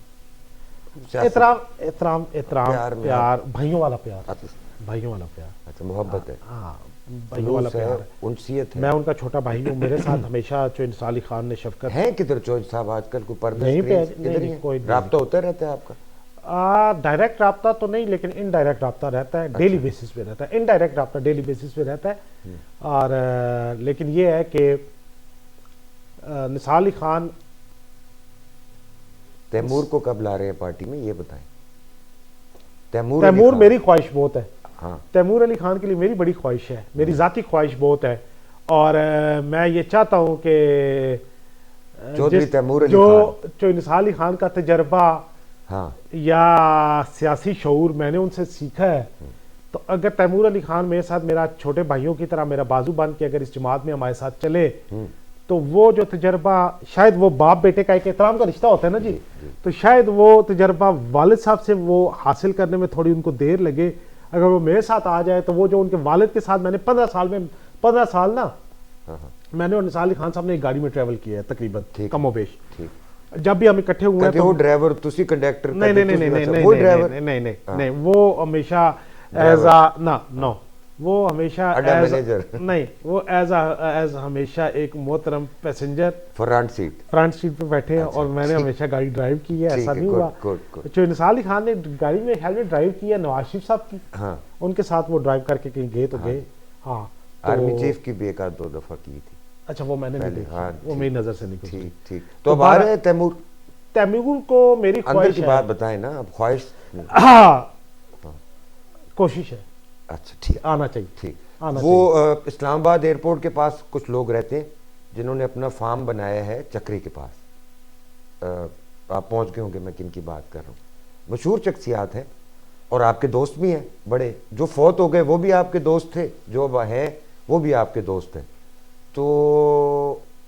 एहतराम एहतराम एहतराम
प्यार में
प्यार, भाइयों वाला प्यार,
अच्छा,
भाइयों वाला प्यार।
अच्छा, मोहब्बत है,
हाँ, भाइयों वाला
जुलूस है,
प्यार है।
उनसियत है।
मैं उनका छोटा भाई हूँ, मेरे साथ हमेशा जो निसार अली खान ने शफकत
हैं किधर चौधरी साहब आजकल? कोई पर्दा
नहीं
स्क्रीन
पे-
किधर
नहीं,
ही
नहीं,
है?
कोई नहीं।
राब्ता होता रहता है आपका?
डायरेक्ट राब्ता तो नहीं, लेकिन इनडायरेक्ट राब्ता रहता है, डेली बेसिस पे रहता है। इनडायरेक्ट राब्ता डेली बेसिस पे रहता है। और लेकिन ये है कि निसार अली खान,
तैमूर को कब ला रहे हैं पार्टी में, ये बताएं। तैमूर
तैमूर मेरी ख्वाहिश बहुत है।
हाँ,
तैमूर अली खान के लिए मेरी बड़ी ख्वाहिश है, मेरी ज़ाती ख्वाहिश बहुत है। और मैं ये चाहता हूँ कि
चौधरी तैमूर अली
जो निसार अली खान का तजर्बा
हाँ,
या सियासी शऊर मैंने उनसे सीखा है, तो अगर तैमूर अली खान मेरे साथ, मेरा छोटे भाइयों की तरह मेरा बाजू बांध के अगर इस जमात में हमारे साथ चले, तो वो जो तजर्बा, शायद वो बाप बेटे का एक एहतराम का रिश्ता होता है ना जी, तो शायद वो तजर्बा वालिद साहब से वो हासिल करने में थोड़ी उनको देर लगे। अगर वो मेरे साथ आ जाए तो वो जो उनके वालिद के साथ मैंने 15 साल ना, मैंने और निसार अली खान साहब ने एक गाड़ी में ट्रैवल किया है तकरीबन, कमोबेश।
ठीक।
जब भी हम इकट्ठे हुए हैं
तो वो ड्राइवर, तुसी कंडक्टर,
नहीं नहीं नहीं नहीं नहीं
वो ड्राइवर
नहीं नहीं नहीं, वो हमेशा एज अ नो, वो हमेशा
मैनेजर
नहीं, वो एज हमेशा एक मोहतरम पैसेंजर
फ्रंट सीट
पे बैठे हैं। और मैंने हमेशा गाड़ी ड्राइव की है, ऐसा नहीं हुआ।
गुड।
जो निसार अली खान ने गाड़ी में हेलमेट ड्राइव की है नवाज शरीफ साहब की,
हाँ,
उनके साथ वो ड्राइव करके कहीं गए तो गए। हाँ,
आर्मी चीफ की भी एक आध 2 दफा की थी।
अच्छा, वो मैंने नहीं देखी, वो मेरी नजर से नहीं गुजरी।
ठीक। तो अब आ रहे हैं तैमूर।
तैमूर को मेरी
अंदर
ख्वाहिश
की
है।
बात बताएं ना, अब ख्वाहिश।
हाँ, कोशिश है,
अच्छा, ठीक
आना चाहिए,
ठीक।
आना
वो इस्लामाबाद एयरपोर्ट के पास कुछ लोग रहते हैं जिन्होंने अपना फार्म बनाया है चक्री के पास। आप पहुंच गए होंगे मैं किन की बात कर रहा हूँ। मशहूर शख्सियात हैं और आपके दोस्त भी हैं बड़े। जो फौत हो गए वो भी आपके दोस्त थे, जो अब हैं वो भी आपके दोस्त हैं। तो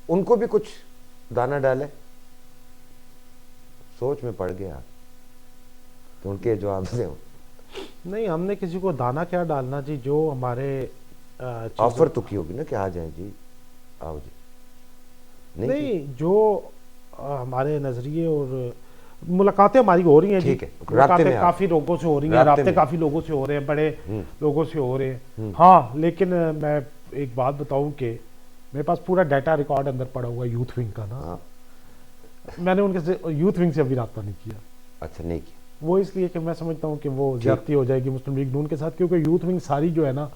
उनको भी कुछ दाना डालें। सोच में पड़ गया तो उनके जवाब दें।
नहीं, हमने किसी को दाना क्या डालना जी, जो हमारे
ऑफर तो की होगी ना कि आ जाए जी, आओ जी।
नहीं, जो हमारे नजरिए और मुलाकातें हमारी हो रही हैं जी,
ठीक है,
मुलाकातें काफी लोगों से हो रही हैं, राब्ते काफी लोगों से हो रहे हैं, बड़े लोगों से हो रहे हैं। हाँ, लेकिन मैं एक बात बताऊं कि मेरे पास पूरा डाटा रिकॉर्ड अंदर पड़ा हुआ है यूथ विंग का ना। मैंने उनके यूथ विंग से अभी रब्ता नहीं किया।
अच्छा, नहीं किया।
वो इसलिए कि मैं समझता हूँ कि वो ज्यादती हो जाएगी मुस्लिम लीग नून के साथ, क्योंकि यूथ विंग सारी जो है ना,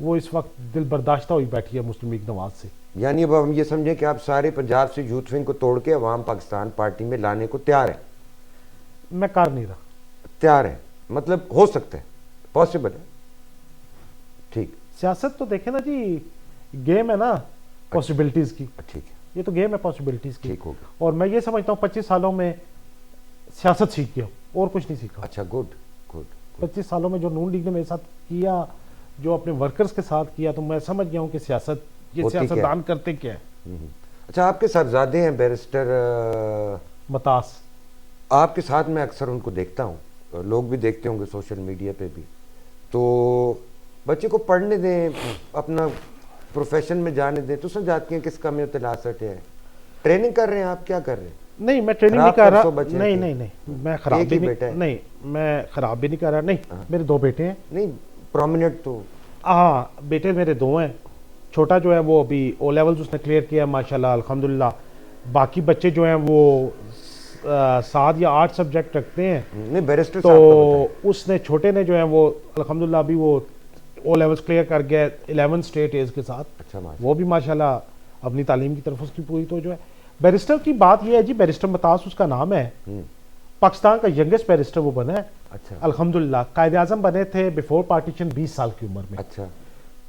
वो इस वक्त दिल बर्दाश्ता हुई बैठी है मुस्लिम लीग नवाज से।
यानी अब हम ये समझें कि आप सारे पंजाब से यूथ विंग को तोड़ के अवाम पाकिस्तान पार्टी में लाने को तैयार हैं?
मैं कर नहीं रहा।
तैयार है, मतलब हो सकता है, पॉसिबल है। ठीक।
सियासत तो देखे ना जी, गेम है ना पॉसिबिलिटीज की।
ठीक है,
ये तो गेम है पॉसिबिलिटीज की।
ठीक होगा।
और मैं ये समझता हूँ 25 सालों में सियासत सीख गया और कुछ नहीं सीखा।
अच्छा, गुड गुड।
25 सालों में जो नून लीग ने मेरे साथ किया, जो अपने वर्कर्स के साथ किया, तो मैं समझ गया हूँ कि सियासत, ये सियासतदान करते क्या है।
अच्छा, आपके साहबजादे हैं बैरिस्टर
मतास,
आपके साथ मैं अक्सर उनको देखता हूँ, लोग भी देखते होंगे सोशल मीडिया पे भी। तो बच्चे को पढ़ने दें, अपना प्रोफेशन में जाने दें। तो जाती हैं किस कमी और तलासट है। ट्रेनिंग कर रहे हैं आप, क्या कर रहे हैं?
नहीं, मैं ट्रेनिंग नहीं कर रहा। नहीं नहीं नहीं, मैं खराब
एक
भी
ही
नहीं,
बेटा है?
नहीं मैं खराब भी नहीं कर रहा। नहीं, मेरे 2 बेटे हैं।
नहीं, प्रोमिनेंट तो
हाँ, बेटे मेरे 2 हैं। छोटा जो है वो अभी ओ लेवल्स उसने क्लियर किया माशाल्लाह अल्हम्दुलिल्लाह। बाकी बच्चे जो हैं वो 7 या 8 सब्जेक्ट रखते हैं।
नहीं, बैरिस्टर
तो
साहब का बताएं।
उसने छोटे ने जो है वो अल्हम्दुलिल्लाह अभी वो ओ लेवल्स क्लियर कर गया 11 स्टेट एज के साथ।
अच्छा,
वो भी माशाल्लाह अपनी तालीम की तरफ उसकी पूरी तो जो है। बैरिस्टर की बात ये है जी, बैरिस्टर मतास उसका नाम है। पाकिस्तान का यंगेस्ट बैरिस्टर वो बना है।
अच्छा
अल्हम्दुलिल्लाह। कायदे आज़म बने थे बिफोर पार्टीशन 20 साल की उम्र में।
अच्छा।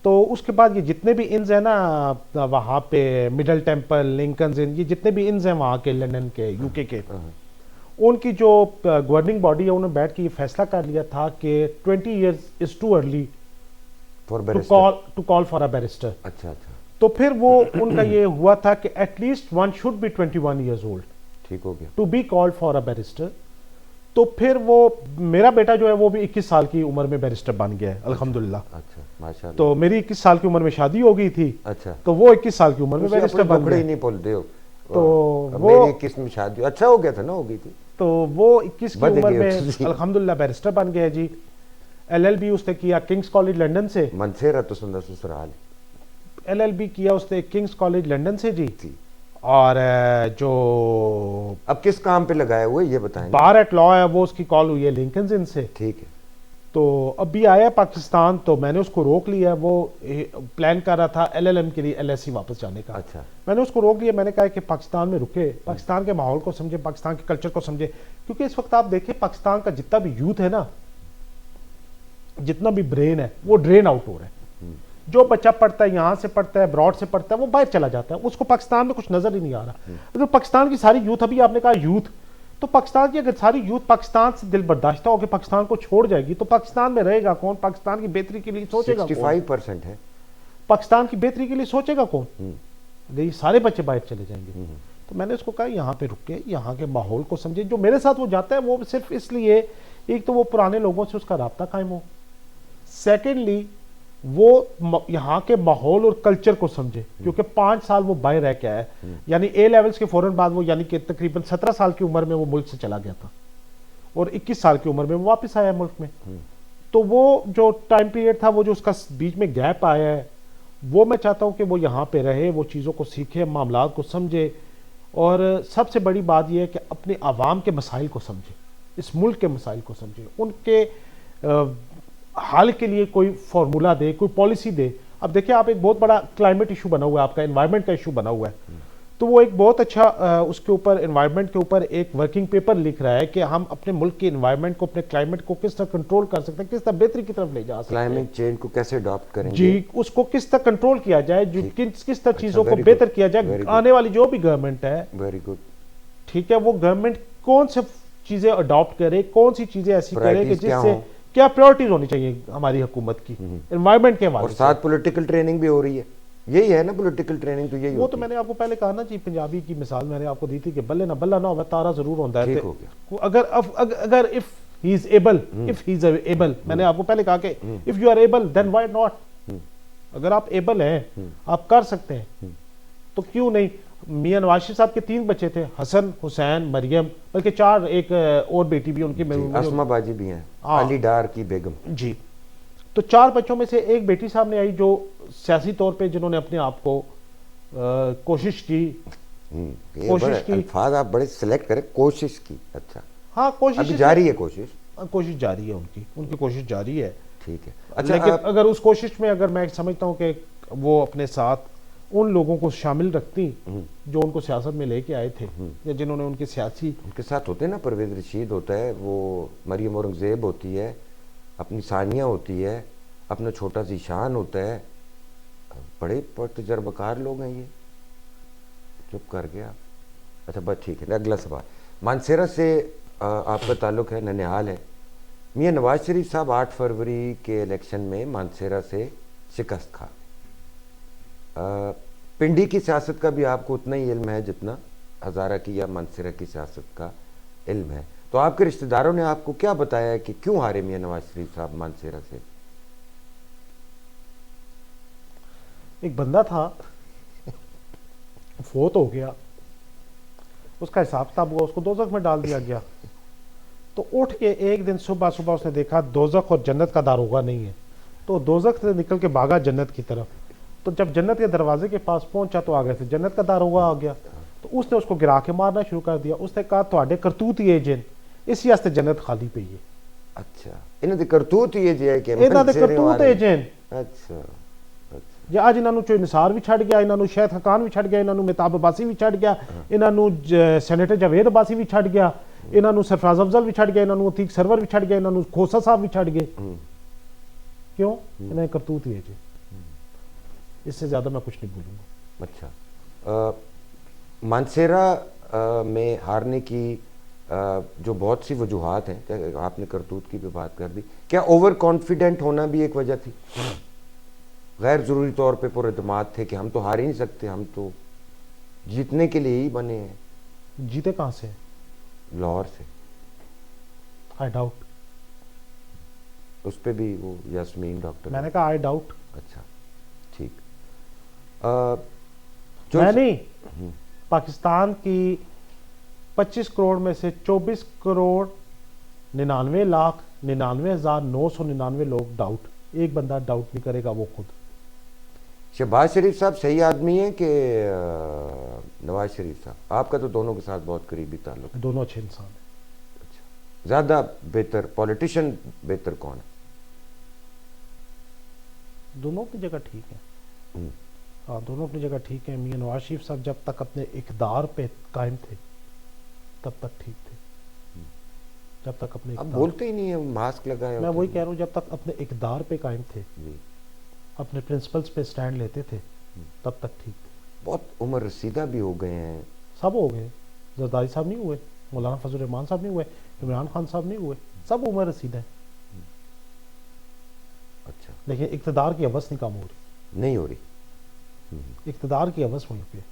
तो उसके बाद ये जितने भी इन्स हैं ना वहाँ पे, मिडल टेम्पल, लिंकन्स इन, ये जितने भी इन्स हैं वहाँ के, लंदन के, यूके के, उनकी जो गवर्निंग बॉडी है उन्होंने बैठ के ये फैसला कर लिया था कि 20 years is too early
for
to
barrister.
Call for a barrister.
अच्छा अच्छा,
तो फिर वो उनका ये हुआ था कि at least one should be 21 years old
ठीक हो गया।
To be called for a barrister. तो फिर वो मेरा बेटा जो है वो भी 21 साल की उम्र में बैरिस्टर बन गया है अल्हम्दुलिल्लाह।
अच्छा, माशाल्लाह।
तो मेरी 21 साल की उम्र में शादी हो गई थी।
अच्छा,
तो वो 21 साल की उम्र में बैरिस्टर बन
ही
गए।
नहीं बोलते हो।
तो वो
मेरी 21 में शादी अच्छा हो गया था ना, हो गई थी।
तो वो 21 की
बच
उम्र
गए
में
उससे।
अल्हम्दुलिल्लाह बैरिस्टर बन गया जी। एलएलबी उसने किया किंग्स कॉलेज लंदन से।
मनसेरा तो सुंदर ससुराल।
एलएलबी किया उसने किंग्स कॉलेज लंदन से जी।
जी।
और जो
अब किस काम पे लगाए हुए ये बताएं।
बार एट लॉ है वो उसकी कॉल हुई है लिंकन्स इन से।
ठीक है।
तो अभी आया पाकिस्तान, तो मैंने उसको रोक लिया। वो प्लान कर रहा था एलएलएम के लिए एलएससी वापस जाने का।
अच्छा।
मैंने उसको रोक लिया। मैंने कहा कि पाकिस्तान में रुके, पाकिस्तान के माहौल को समझे, पाकिस्तान के कल्चर को समझे। क्योंकि इस वक्त आप देखिए पाकिस्तान का जितना भी यूथ है ना, जितना भी ब्रेन है, वो ड्रेन आउट हो रहा है। जो बच्चा पढ़ता है, यहाँ से पढ़ता है, अब्रॉड से पढ़ता है, वो बाहर चला जाता है। उसको पाकिस्तान में कुछ नजर ही नहीं आ रहा। अगर पाकिस्तान की सारी यूथ, अभी आपने कहा यूथ, तो पाकिस्तान की अगर सारी यूथ पाकिस्तान से दिल बर्दाश्त होकर पाकिस्तान को छोड़ जाएगी तो पाकिस्तान में रहेगा कौन? पाकिस्तान की बेहतरी के लिए सोचेगा कौन?
65% है।
पाकिस्तान की बेहतरी के लिए सोचेगा कौन? ये सारे बच्चे बाहर चले जाएंगे। तो मैंने उसको कहा यहाँ पे रुक के यहाँ के माहौल को समझे। जो मेरे साथ वो जाता है वो सिर्फ इसलिए, एक तो वो पुराने लोगों से उसका राब्ता कायम हो, सेकेंडली वो यहाँ के माहौल और कल्चर को समझे। क्योंकि 5 साल वो बाहर रह के आया, यानी ए लेवल्स के फौरन बाद वो, यानी कि तकरीबन 17 साल की उम्र में वो मुल्क से चला गया था और 21 साल की उम्र में वो वापस आया मुल्क में। तो वो जो टाइम पीरियड था, वो जो उसका बीच में गैप आया है, वो मैं चाहता हूँ कि वो यहाँ पे रहे, वो चीज़ों को सीखे, मामलात को समझे। और सबसे बड़ी बात यह है कि अपने आवाम के मसाइल को समझे, इस मुल्क के मसाइल को समझे, उनके हाल के लिए कोई फार्मूला दे, कोई पॉलिसी दे। अब देखिए आप, एक बहुत बड़ा क्लाइमेट इशू बना हुआ है, आपका एनवायरनमेंट का इशू बना हुआ है। तो वो एक बहुत अच्छा उसके ऊपर, एनवायरनमेंट के ऊपर एक वर्किंग पेपर लिख रहा है कि हम अपने मुल्क के एनवायरनमेंट को, अपने क्लाइमेट को किस तरह कंट्रोल कर सकते हैं, किस तरह बेहतरी की तरफ ले जा सकते हैं,
क्लाइमेट चेंज को कैसे अडॉप्ट करेंगे
जी, उसको किस तरह कंट्रोल किया जाए, किस तरह चीज़ों को
very
बेहतर
good,
किया जाए।
very good.
आने वाली जो भी गवर्नमेंट है,
वेरी गुड,
ठीक है, वो गवर्नमेंट कौन से चीज़ें अडॉप्ट करे, कौन सी चीज़ें ऐसी करे कि
Priorities क्या
जिससे
हों?
क्या प्रायोरिटीज होनी चाहिए हमारी हुकूमत की एनवायरनमेंट के
और
हवाले से।
साथ पॉलिटिकल ट्रेनिंग भी हो रही है। यही है ना पॉलिटिकल ट्रेनिंग, तो यही
वो
होती
तो
है।
मैंने आपको पहले कहा ना जी, पंजाबी की मिसाल मैंने आपको दी थी कि बल्ले ना बल्ला ना होगा, तारा जरूर होता है।
ठीक हो गया।
अगर इफ ही इज एबल, मैंने आपको पहले कहा कि if you are able then why not. अगर आप एबल हैं, आप कर सकते हैं, तो क्यों नहीं। मियां नवाज शरीफ साहब के 3 बच्चे थे, हसन, हुसैन, मरियम, बल्कि 4, एक और बेटी भी उनकी,
असमा बाजी भी हैं,
हाँ।
अली डार की बेगम
जी। तो 4 बच्चों में से एक बेटी सामने आई जो सियासी तौर पे, जिन्होंने अपने आप को कोशिश की,
ये
कोशिश
बड़े
की।
अल्फाज आप बड़े सिलेक्ट करें, कोशिश की। अच्छा,
हाँ कोशिश
अभी जारी है कोशिश।
कोशिश जारी है, उनकी कोशिश जारी है।
ठीक है। अच्छा,
लेकिन
आप
अगर उस कोशिश में, अगर मैं समझता हूँ कि वो अपने साथ उन लोगों को शामिल रखती जो उनको सियासत में लेके आए थे, या जिन्होंने उनके सियासी,
उनके साथ होते हैं ना, परवेज रशीद होता है, वो मरियम औरंगजेब होती है, अपनी सानिया होती है, अपना छोटा जीशान होता है, बड़े तजर्बाकार लोग हैं ये। चुप कर गया। अच्छा बस ठीक है, अगला सवाल। मानसेरा से आपका ताल्लुक है, ननिहाल है। मियां नवाज शरीफ साहब 8 फरवरी के इलेक्शन में मानसेरा से शिकस्त खा। पिंडी की सियासत का भी आपको उतना ही इल्म है जितना हज़ारा की या मानसेरा की सियासत का इल्म है। तो आपके रिश्तेदारों ने आपको क्या बताया है कि क्यों हारे मियां नवाज शरीफ साहब मानसेरा से?
एक बंदा था, फोत हो गया, उसका हिसाब किताब हुआ, उसको दोजख में डाल दिया गया। तो उठ के एक दिन सुबह सुबह उसने देखा दोजख और जन्नत का दारोगा नहीं है, तो दोजख से निकल के भागा जन्नत की तरफ। तो जब जन्नत के दरवाजे के पास पहुंचा तो आगे से जन्नत का दारोगा आ गया। तो उसने उसको गिरा के मारना शुरू कर दिया। उसने कहा थोड़े करतूत ही जिन इसी वास्ते जन्नत खाली पई है।
अच्छा, इन्हां दी करतूत ही जे है कि
इन्हां दे करतूत है जिन।
अच्छा
जे अज इन्हों चो निसार भी छड़ गया, इन्हों शहद हकान भी छड़ गया, इन्हों मेहताब अब्बासी भी छड़ गया, इन्हों सैनेटर जावेद अब्बासी भी छड़ गया, इन्हों सरफराज अफजल भी छड़ गया, इन्हों अतीक सरवर भी छड़ गया, इन्हों खोसा साहब भी छड़ गए। क्यों? इन्हें करतूत ही है जी। इससे ज्यादा मैं कुछ नहीं बोलूंगा।
अच्छा, मानसेरा में हारने की जो बहुत सी वजूहात हैं, आपने करतूत की भी बात कर दी, क्या ओवर कॉन्फिडेंट होना भी एक वजह थी? गैर ज़रूरी तौर पे पुरएतमाद थे कि हम तो हार ही नहीं सकते, हम तो जीतने के लिए ही बने हैं।
जीते कहाँ से?
लाहौर से।
I doubt.
उस पे भी वो यास्मीन डॉक्टर,
मैंने कहा आई डाउट।
अच्छा ठीक।
मैं नहीं, पाकिस्तान की 25 करोड़ में से 24 करोड़ 99,99,999 लोग डाउट। एक बंदा डाउट नहीं करेगा, वो खुद।
शहबाज शरीफ साहब सही आदमी है कि नवाज शरीफ साहब? आपका तो दोनों के साथ बहुत करीबी ताल्लुक है।
दोनों अच्छे इंसान हैं।
अच्छा, ज़्यादा बेहतर पॉलिटिशियन बेहतर कौन है?
दोनों अपनी जगह ठीक है। हाँ, दोनों अपनी जगह ठीक है। मियां नवाज शरीफ साहब जब तक अपने इक़्तिदार पे कायम थे तब तक ठीक थे। जब तक अपने
अब बोलते ही नहीं है, मास्क लगाए।
मैं वही कह रहा हूँ, जब तक अपने इक़्तिदार पे कायम थे, अपने प्रिंसिपल्स पे स्टैंड लेते थे, तब तक ठीक थे।
बहुत उम्र रसीदा भी हो गए हैं।
सब हो गए। जरदारी साहब नहीं हुए, मौलाना फजल रहमान साहब नहीं हुए, इमरान खान साहब नहीं हुए, सब उम्र रसीदा है।
अच्छा,
लेकिन इक़्तिदार की हवस नहीं कम हो रही।
नहीं हो रही।
इक़्तिदार की हवस वहीं पे।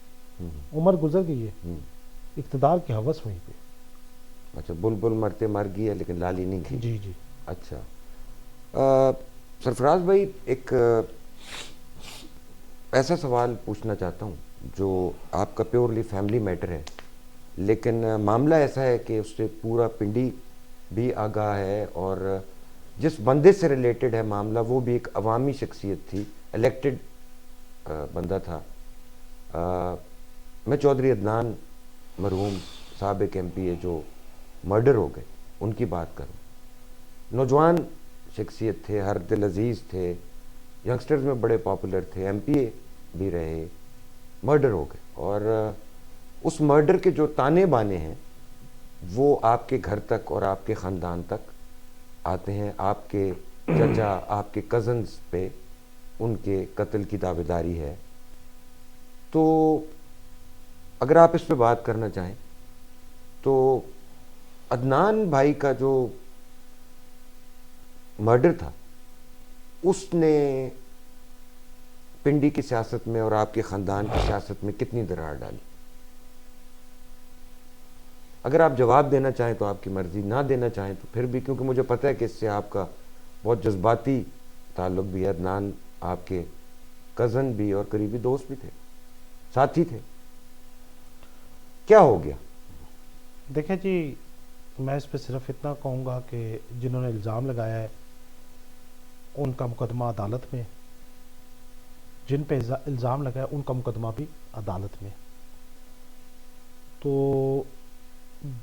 उम्र गुजर गई है, इक़्तिदार की हवस वहीं पे।
अच्छा, बुलबुल मरते मर गई है लेकिन लाली नहीं गई।
जी जी।
अच्छा, सरफराज भाई, एक ऐसा सवाल पूछना चाहता हूँ जो आपका प्योरली फैमिली मैटर है, लेकिन मामला ऐसा है कि उससे पूरा पिंडी भी आगाह है, और जिस बंदे से रिलेटेड है मामला वो भी एक अवामी शख्सियत थी, इलेक्टेड बंदा था। मैं चौधरी अदनान मरहूम साबिक MP है जो मर्डर हो गए, उनकी बात करूं। नौजवान शख्सियत थे, हर दिल अजीज़ थे, यंगस्टर्स में बड़े पॉपुलर थे, MP भी रहे, मर्डर हो गए। और उस मर्डर के जो ताने बाने हैं वो आपके घर तक और आपके ख़ानदान तक आते हैं। आपके चचा, आपके कज़न्स पे उनके कत्ल की दावेदारी है। तो अगर आप इस पे बात करना चाहें तो अदनान भाई का जो मर्डर था उसने पिंडी की सियासत में और आपके ख़ानदान की सियासत में कितनी दरार डाली? अगर आप जवाब देना चाहें तो आपकी मर्ज़ी, ना देना चाहें तो फिर भी, क्योंकि मुझे पता है कि इससे आपका बहुत जज्बाती ताल्लुक़ भी है। अदनान आपके कज़न भी और करीबी दोस्त भी थे, साथी थे। क्या हो गया?
देखें जी, मैं इस पर सिर्फ इतना कहूँगा कि जिन्होंने इल्ज़ाम लगाया है उनका मुकदमा अदालत में, जिन पे इल्ज़ाम लगाया उनका मुकदमा भी अदालत में। तो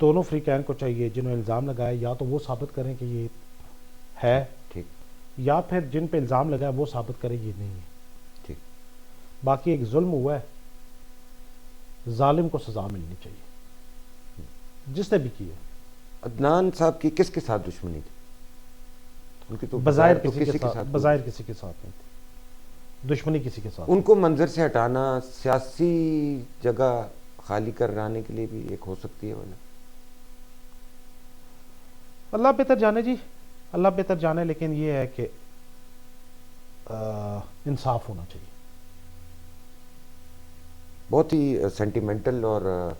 दोनों फ्रीकैन को चाहिए, जिन्होंने इल्ज़ाम लगाया या तो वो साबित करें कि ये है
ठीक,
या फिर जिन पे इल्ज़ाम लगाया वो साबित करें ये नहीं है।
ठीक।
बाकी एक जुल्म हुआ है, जालिम को सज़ा मिलनी चाहिए जिसने भी किया।
अदनान साहब की किसके साथ दुश्मनी थी? उनकी तो
बज़ाहिर
तो
किसी के साथ, बज़ाहिर किसी के साथ नहीं थी दुश्मनी, किसी के साथ।
उनको मंजर से हटाना सियासी जगह खाली कराने के लिए भी एक हो सकती है वजह।
अल्लाह बेहतर जाने जी, अल्लाह बेहतर जाने। लेकिन ये है कि इंसाफ होना चाहिए।
बहुत ही सेंटिमेंटल और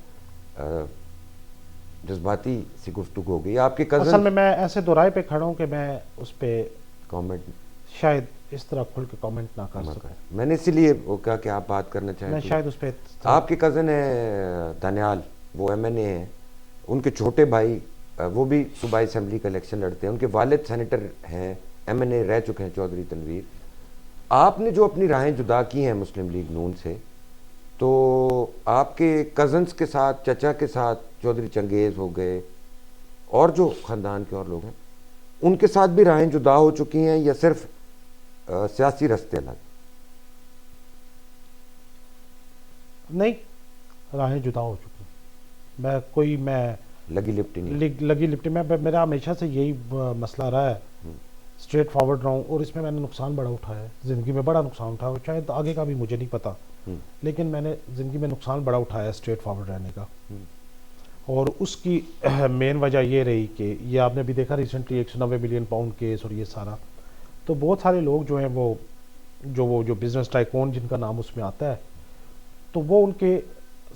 जज्बाती सी गुफ्तगू हो गई। आपके
असल
कज़न
में मैं ऐसे दोराए पे खड़ा हूँ कि मैं उस पर
कमेंट
शायद इस तरह खुल के कमेंट ना कर सकूं।
मैंने इसीलिए वो कहा कि आप बात करना चाहें
मैं
तो।
शायद उस पर
आपके कज़न है दानियाल, वो एमएनए हैं, उनके छोटे भाई वो भी सूबाई असम्बली का इलेक्शन लड़ते हैं, उनके वालिद सेनेटर हैं, एमएनए रह चुके हैं, चौधरी तनवीर। आपने जो अपनी राहें जुदा की हैं मुस्लिम लीग नून से, तो आपके कज़न्स के साथ, चचा के साथ चौधरी चंगेज़ हो गए और जो ख़ानदान के और लोग हैं उनके साथ भी राहें जुदा हो चुकी हैं, या सिर्फ सियासी रास्ते अलग?
नहीं, राहें जुदा हो चुकी। मैं
लगी लिपटी नहीं?
लगी लिपटी में मेरा हमेशा से यही मसला रहा है, स्ट्रेट फॉरवर्ड रहा हूँ, और इसमें मैंने नुकसान बड़ा उठाया है, ज़िंदगी में बड़ा नुकसान उठाया, शायद आगे का भी मुझे नहीं पता, लेकिन मैंने ज़िंदगी में नुकसान बड़ा उठाया है स्ट्रेट फॉरवर्ड रहने का। और उसकी मेन वजह ये रही कि ये आपने भी देखा रिसेंटली 190 मिलियन पाउंड केस और ये सारा, तो बहुत सारे लोग जो हैं वो जो बिज़नेस टाइकून जिनका नाम उसमें आता है, तो वो उनके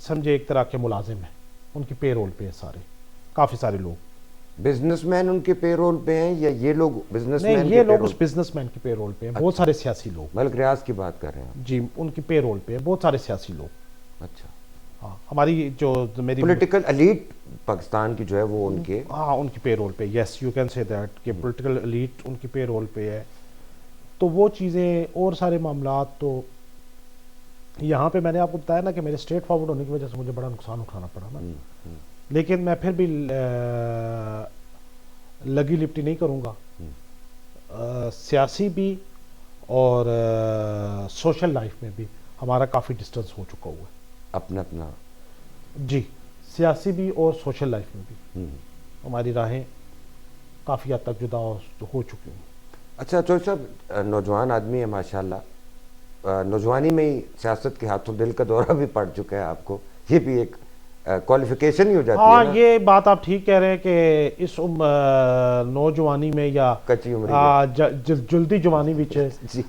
समझे एक तरह के मुलाजिम हैं, उनकी पेरोल पे है सारे, काफ़ी सारे लोग।
बिजनेसमैन उनके पेरोल पे हैं, या ये लोग बिजनेसमैन?
नहीं, ये लोग उस बिजनेसमैन की पेरोल पे हैं। अच्छा। बहुत सारे सियासी लोग,
मलिक रियाज की बात कर रहे हैं
जी, उनकी पेरोल पे हैं बहुत सारे सियासी लोग।
अच्छा।
हाँ, हमारी जो मेरी
पॉलिटिकल एलीट पाकिस्तान की जो है वो उनके,
हाँ, उनकी पेरोल पे, yes you can say that, कि पॉलिटिकल एलीट उनकी पेरोल पे है। तो वो चीज़ें और सारे मामलात, तो यहाँ पे मैंने आपको बताया ना कि मेरे स्ट्रेट फॉरवर्ड होने की वजह से मुझे बड़ा नुकसान उठाना पड़ा ना, लेकिन मैं फिर भी लगी लिपटी नहीं करूँगा। सियासी भी और सोशल लाइफ में भी हमारा काफ़ी डिस्टेंस हो चुका हुआ है,
अपना अपना।
जी, सियासी भी और सोशल लाइफ में भी हमारी राहें काफ़ी हद तक जुदा हो चुकी हैं।
अच्छा चौधरी साहब, नौजवान आदमी है माशाल्लाह, नौजवानी में ही सियासत के हाथों दिल का दौरा भी पड़ चुका है आपको, ये भी एक क्वालिफिकेशन ही हो जाती है ना?
ये बात आप ठीक कह रहे हैं कि इस नौजवानी में या
कच्ची उम्र
जल्दी जवानी विच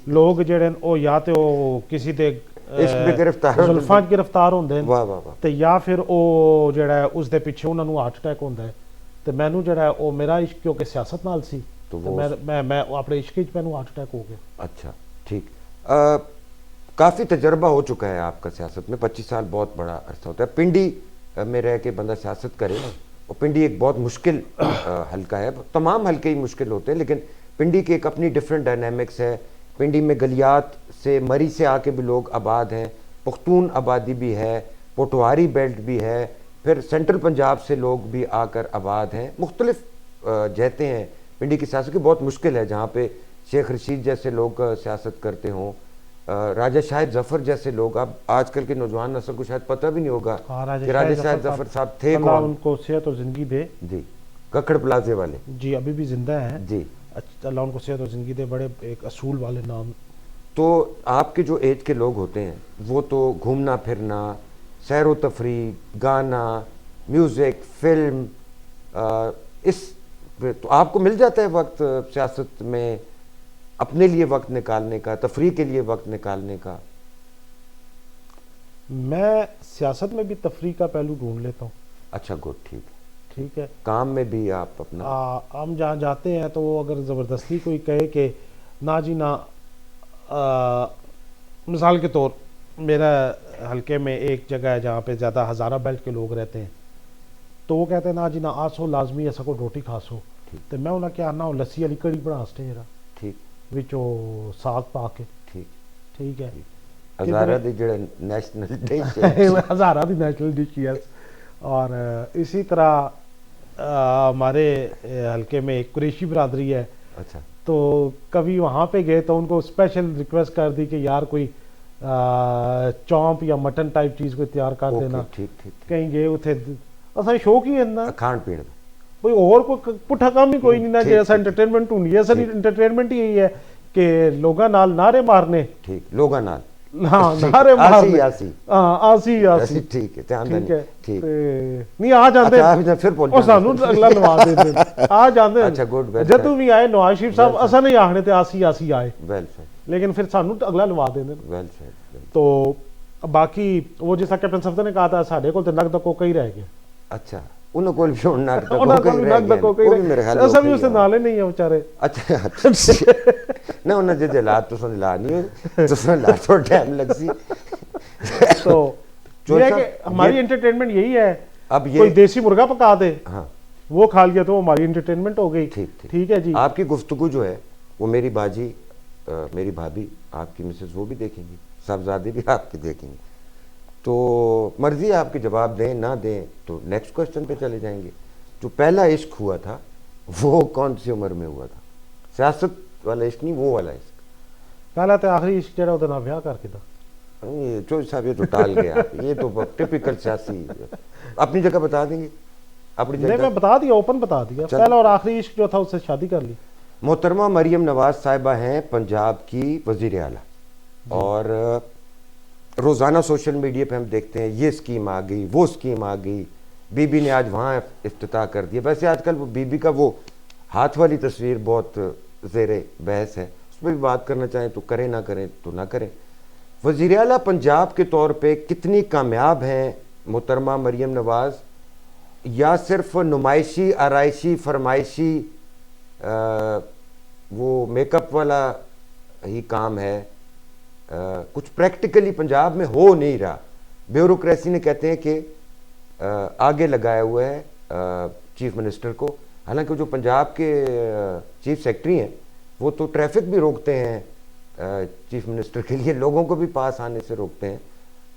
लोग जेड़े ओ या ते ओ किसी दे जुल्फां गिरफ्तार होंदे ने, ते या फिर ओ जेड़ा है उस दे पिछे उन्हां नूं हार्ट अटैक होंदा है। ते मैनू जेड़ा है ओ मेरा इश्क क्योंकि सियासत नाल सी, तो मैं अपने इश्क विच मैनू हार्ट अटैक हो गया।
अच्छा, ठीक। काफ़ी तजर्बा हो चुका है आपका सियासत में, 25 साल बहुत बड़ा अरसा होता है। पिंडी में रह के बंदा सियासत करे ना, और पिंडी एक बहुत मुश्किल हल्का है, तमाम हल्के ही मुश्किल होते हैं, लेकिन पिंडी की एक अपनी डिफरेंट डायनामिक्स है। पिंडी में गलियात से, मरी से आके भी लोग आबाद हैं, पख्तून आबादी भी है, पोटवारी बेल्ट भी है, फिर सेंट्रल पंजाब से लोग भी आकर आबाद हैं, मुख्तलिफ जहते हैं। पिंडी की सियासत की बहुत मुश्किल है, जहाँ पे शेख रशीद जैसे लोग सियासत करते हों, राजा शाहिद जफर जैसे लोग, अब आजकल के नौजवान नस्ल को शायद पता भी नहीं होगा कि राजा शाहिद जफर साहब थे कौन।
उनको सेहत और जिंदगी दे
जी, कक्कड़ प्लाजे वाले
जी, अभी भी जिंदा हैं
जी,
अल्लाह उनको सेहत और जिंदगी दे, बड़े एक असूल वाले नाम।
तो आपके जो एज के लोग होते हैं वो तो घूमना फिरना, सैर व तफरी, गाना, म्यूज़िक, फिल्म, इस तो आपको मिल जाता है वक्त सियासत में अपने लिए वक्त निकालने का, तफरी के लिए वक्त निकालने का?
मैं सियासत में भी तफरी का पहलू ढूंढ लेता हूँ।
अच्छा, गुड, ठीक है,
ठीक है।
काम में भी आप अपना,
हम जहाँ जाते हैं तो वो अगर ज़बरदस्ती कोई कहे कि ना जी ना, मिसाल के तौर मेरा हल्के में एक जगह है जहाँ पे ज़्यादा हज़ारा बेल्ट के लोग रहते हैं, तो वो कहते हैं ना जी ना आसो लाजमी ऐसा को रोटी खासो, तो मैं उन्हें क्या ना लस्सी वाली कड़ी बना जरा, ठीक, विचो साग पा के, ठीक, ठीक है।
हज़ारा दी जो नेशनल डिश है,
हज़ारा दी नेशनल डिश, यस। और इसी तरह हमारे हल्के में एक कुरैशी बरादरी है।
अच्छा, तो
कभी वहाँ पे गए तो उनको स्पेशल रिक्वेस्ट कर दी कि यार कोई चौंप या मटन टाइप चीज़ कोई तैयार कर देना।
ठीक ठीक,
कहीं गए उथे असा शौक ही है ना
खान पीन,
कोई और कोई पुठा काम ही कोई नहीं ना, जैसा एंटरटेनमेंट ढूंढी है। सर एंटरटेनमेंट ही यही है कि लोगा नाल नारे मारने, ठीक, लोगा नाल, हाँ, नारे मारने, आसी आसी आसी, ठीक है, ठीक है, ठीक नहीं आ जाते, अच्छा फिर बोल और सानू अगला नवा देते आ जाते। अच्छा, गुड, जब भी आए नवाज शरीफ साहब असा नहीं आखने ते आसी आसी आए, वेल, लेकिन फिर सानू अगला नवा देते, वेल। तो बाकी वो जिस कैप्टन सफदर ने कहा था साढ़े को तो नकद कोका ही रह गया। अच्छा,
उन्होंने कोई भी उड़ना करता
ਉਹਨਾਂ ਕੋਲ ਵੀ ਨਗ ਕੋ
वो भी मेरे ख्याल
ਕੋਈ ਸਭ ਉਸੇ ਨਾਲੇ ਨਹੀਂ ਆ ਵਿਚਾਰੇ
अच्छा ना उन्हें जे हालात तो ला नहीं तो ला तो टाइम लग सी
तो ये है कि हमारी एंटरटेनमेंट यही है,
अब ये
कोई देसी मुर्गा पका दे,
हाँ
वो खा लिया तो हमारी एंटरटेनमेंट हो गई।
ठीक
ठीक है जी।
आपकी गुफ्तगू जो है वो मेरी बाजी मेरी भाभी आपकी मिसेस वो भी देखेंगी, साहबजादे भी आपके देखेंगे, तो मर्जी है आपके जवाब दें ना दें। तो नेक्स्ट क्वेश्चन पे चले जाएंगे। जो पहला इश्क हुआ था वो कौन सी उम्र में हुआ था? सियासत वाला इश्क नहीं, वो वाला इश्क।
पहला तो आखिरी इश्क जरा ਉਹਦਾ ਵਿਆਹ ਕਰਕੇ ਦਾ
ये चौधरी साहब ये तो टाल गए आप, ये तो टिपिकल सियासी। अपनी जगह बता देंगे, अपनी
नहीं
जगह
मैं बता दिया, ओपन बता दिया। पहला और आखिरी इश्क जो था उससे शादी कर ली।
मोहतरमा मरियम नवाज साहिबा हैं पंजाब की वजीर आला, और रोज़ाना सोशल मीडिया पे हम देखते हैं ये स्कीम आ गई, वो स्कीम आ गई, बीबी ने आज वहाँ इफ्तिताह कर दिया। वैसे आजकल वो बीबी का वो हाथ वाली तस्वीर बहुत ज़ेरे बहस है, उस पर भी बात करना चाहें तो करें, ना करें तो ना करें। वज़ीर आला पंजाब के तौर पे कितनी कामयाब हैं मोहतरमा मरियम नवाज़, या सिर्फ नुमाइशी आराइशी फरमाइशी वो मेकअप वाला ही काम है? कुछ प्रैक्टिकली पंजाब में हो नहीं रहा। ब्यूरोक्रेसी ने कहते हैं कि आगे लगाया हुआ है चीफ मिनिस्टर को, हालांकि जो पंजाब के चीफ सेक्रेटरी हैं वो तो ट्रैफिक भी रोकते हैं चीफ मिनिस्टर के लिए, लोगों को भी पास आने से रोकते हैं।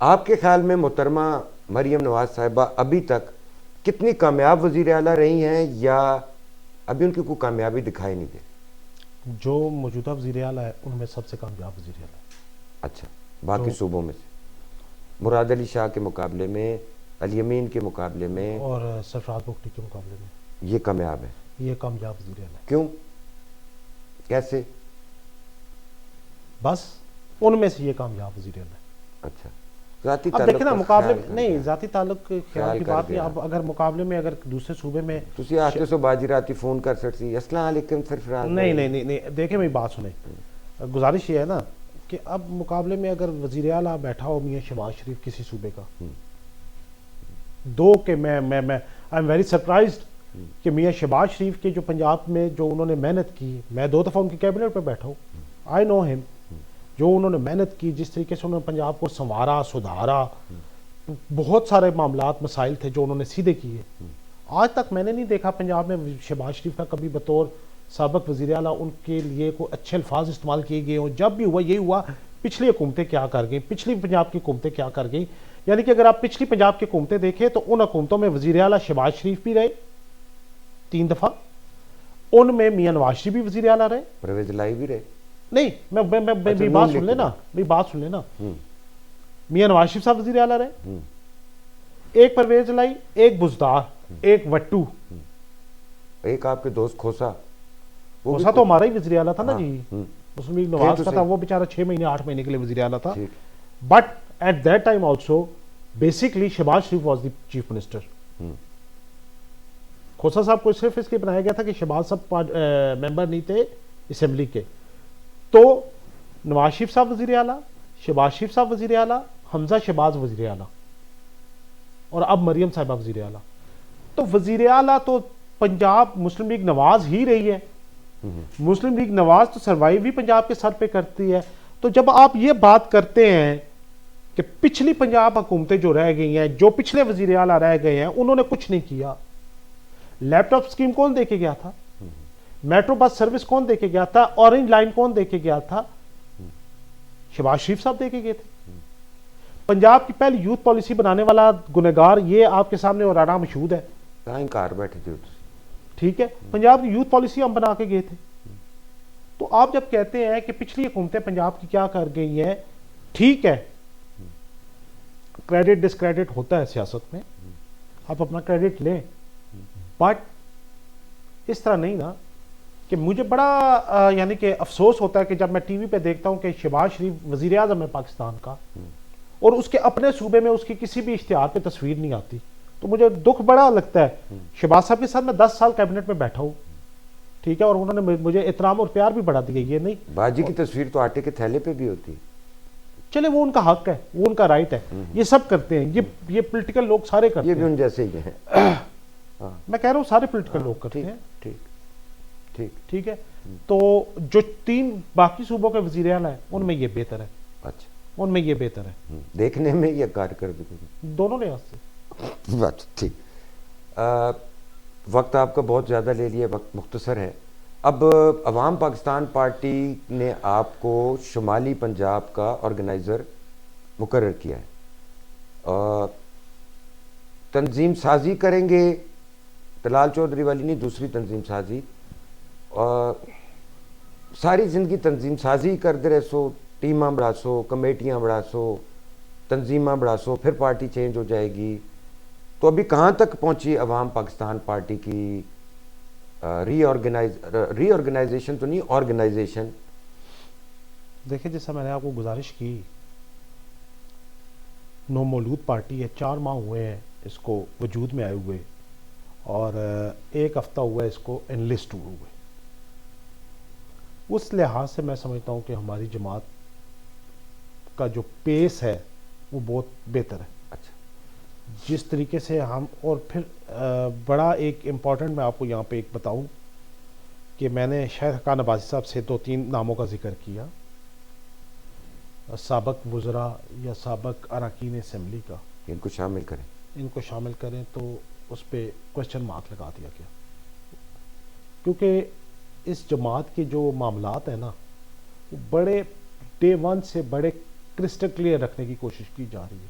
आपके ख्याल में मोहतरमा मरियम नवाज साहिबा अभी तक कितनी कामयाब वज़ीर आला रही हैं, या अभी उनकी कोई कामयाबी दिखाई नहीं दे?
जो मौजूदा वज़ीर आला है उनमें सबसे कामयाब वज़ीर आला है।
अच्छा, बाकी सूबों में से मुराद अली शाह के मुकाबले में, अली अमीन के मुकाबले में
और सरफराज बुगटी के मुकाबले में
ये कामयाब है?
ये कामयाब वज़ीर आला है।
क्यों, कैसे?
बस उनमें से ये कामयाब वज़ीर आला है।
अच्छा, ज़ाती
अब देखे ना
का
मुकाबले
ख्याल
नहीं, ज़ाती ताल्लुक के ख्याल की
कर
बात नहीं।
गया।
अब अगर मुकाबले में अगर दूसरे सूबे में
तुसी आते सो बाजी राती फोन कर सकती, अस्सलाम वालेकुम सरफराज।
नहीं नहीं नहीं नहीं देखे मेरी बात सुने, गुजारिश ये है ना कि अब मुकाबले में अगर वज़ीर आला बैठा हो मियाँ शहबाज शरीफ किसी सूबे का, दो के मैं आई एम वेरी सरप्राइज्ड कि मियाँ शहबाज शरीफ के जो पंजाब में जो उन्होंने मेहनत की, मैं 2 दफ़ा उनकी कैबिनेट पे बैठा हूँ, आई नो हिम, जो उन्होंने मेहनत की, जिस तरीके से उन्होंने पंजाब को संवारा सुधारा, बहुत सारे मामलात मसाइल थे जो उन्होंने सीधे किए। आज तक मैंने नहीं देखा पंजाब में शहबाज शरीफ का कभी बतौर साबिक वज़ीर आला उनके लिए कोई अच्छे अल्फाज इस्तेमाल किए गए हों। जब भी हुआ यही हुआ पिछली हुकूमतें क्या कर गई, पिछली पंजाब की हुकूमतें क्या कर गई। यानी कि अगर आप पिछली पंजाब की हुकूमतें देखें तो उन हुकूमतों में वज़ीर आला शहबाज शरीफ भी रहे 3 दफ़ा, उनमें मियाँ नवाज शरीफ भी वज़ीर आला रहे,
परवेज लाई भी रहे।
नहीं मैं मेरी बात सुन लेना, मेरी बात सुन लेना। मियाँ नवाज शरीफ साहब वज़ीर आला रहे, एक परवेज लाई, एक बुजदार, एक वट्टू,
एक आपके दोस्त खोसा,
खोसा तो हमारा ही वज़ीर आला था ना
हाँ,
जी, उसमें नवाज
तो
का
सही।
था, वो बेचारा 6 महीने 8 महीने के लिए वज़ीर आला था।
ठीक।
But at that time also basically Shahbaz Sharif was the chief minister. Khosa साहब को सिर्फ इसलिए बनाया गया था कि शहबाज साहब मेंबर नहीं थे असेंबली के, तो नवाज शरीफ साहब वज़ीर आला, शहबाज शरीफ साहब वज़ीर आला, हमजा शहबाज वज़ीर आला, और अब मरियम साहिबा वज़ीर आला। तो वज़ीर आला तो पंजाब मुस्लिम लीग नवाज ही रही है, मुस्लिम लीग नवाज तो सर्वाइव ही पंजाब के सर पे करती है। तो जब आप ये बात करते हैं कि पिछली पंजाब हुकूमतें जो रह गई हैं, जो पिछले वज़ीर आला रह गए हैं, उन्होंने कुछ नहीं किया। लैपटॉप स्कीम कौन देके गया था? मेट्रो बस सर्विस कौन देके गया था? ऑरेंज लाइन कौन देके गया था? शहबाज शरीफ साहब देके गए थे। पंजाब की पहली यूथ पॉलिसी बनाने वाला गुनहगार ये आपके सामने और आराम मशहूद है,
कार बैठे थे।
ठीक है, पंजाब की यूथ पॉलिसी हम बना के गए थे। तो आप जब कहते हैं कि पिछली हुकूमतें पंजाब की क्या कर गई हैं, ठीक है, क्रेडिट डिस्क्रेडिट होता है सियासत में, आप अपना क्रेडिट लें, बट इस तरह नहीं ना कि मुझे बड़ा यानी कि अफसोस होता है कि जब मैं टीवी पे देखता हूं कि शहबाज शरीफ वजीर आज़म है पाकिस्तान का और उसके अपने सूबे में उसकी किसी भी इश्तिहार पे तस्वीर नहीं आती, तो मुझे दुख बड़ा लगता है। शहबाज साहब के साथ मैं 10 साल कैबिनेट में बैठा हूँ, ठीक है, और उन्होंने मुझे एहतराम और प्यार भी बढ़ा दिया। ये नहीं
बाजी की तस्वीर तो आटे के थैले पे भी होती है,
चले वो उनका हक है, वो उनका राइट है, ये सब करते हैं, ये पॉलिटिकल लोग सारे करते
ये भी
हैं।
उन जैसे ही हैं। हाँ
मैं कह रहा हूँ सारे पोलिटिकल
हाँ,
लोग करते
ठीक
हैं,
ठीक ठीक।
ठीक है। तो जो 3 बाकी सूबों के वजीर आला है उनमें ये बेहतर है,
अच्छा।
उनमें ये बेहतर है,
देखने में या कारकर्दगी में?
दोनों लिहाज से।
बात ठीक। अ, वक्त आपका बहुत ज़्यादा ले लिया, वक्त मुख्तसर है। अब अवाम पाकिस्तान पार्टी ने आपको शुमाली पंजाब का ऑर्गेनाइज़र मुकर्रर किया है। तंजीम साजी करेंगे, तलाल चौधरी वाली नहीं, दूसरी तंजीम साजी। और सारी ज़िंदगी तंजीम साजी करते रहे सो, टीमां बढ़ा सो, कमेटियाँ बढ़ा सो, तंजीमां बढ़ा सो, फिर पार्टी चेंज हो जाएगी। तो अभी कहाँ तक पहुँची अवाम पाकिस्तान पार्टी की रीऑर्गेनाइजेशन तो नहीं, ऑर्गेनाइजेशन?
देखिए जैसा मैंने आपको गुजारिश की, नो मौलूद पार्टी है, 4 माह हुए हैं इसको वजूद में आए हुए, और 1 हफ्ता हुआ है इसको एनलिस्ट हुए हुए। उस लिहाज से मैं समझता हूँ कि हमारी जमात का जो पेस है वो बहुत बेहतर है।
अच्छा।
जिस तरीके से हम, और फिर बड़ा एक इम्पॉर्टेंट मैं आपको यहाँ पे एक बताऊँ कि मैंने शायद हकान अब्बासी साहब से 2-3 नामों का जिक्र किया, साबक वज़रा या साबक अरकान असम्बली का,
इनको शामिल करें,
इनको शामिल करें, तो उस पर क्वेश्चन मार्क लगा दिया गया, क्योंकि इस जमात के जो मामलात हैं ना, वो बड़े डे 1 से बड़े क्रिस्टल क्लियर रखने की कोशिश की जा रही है,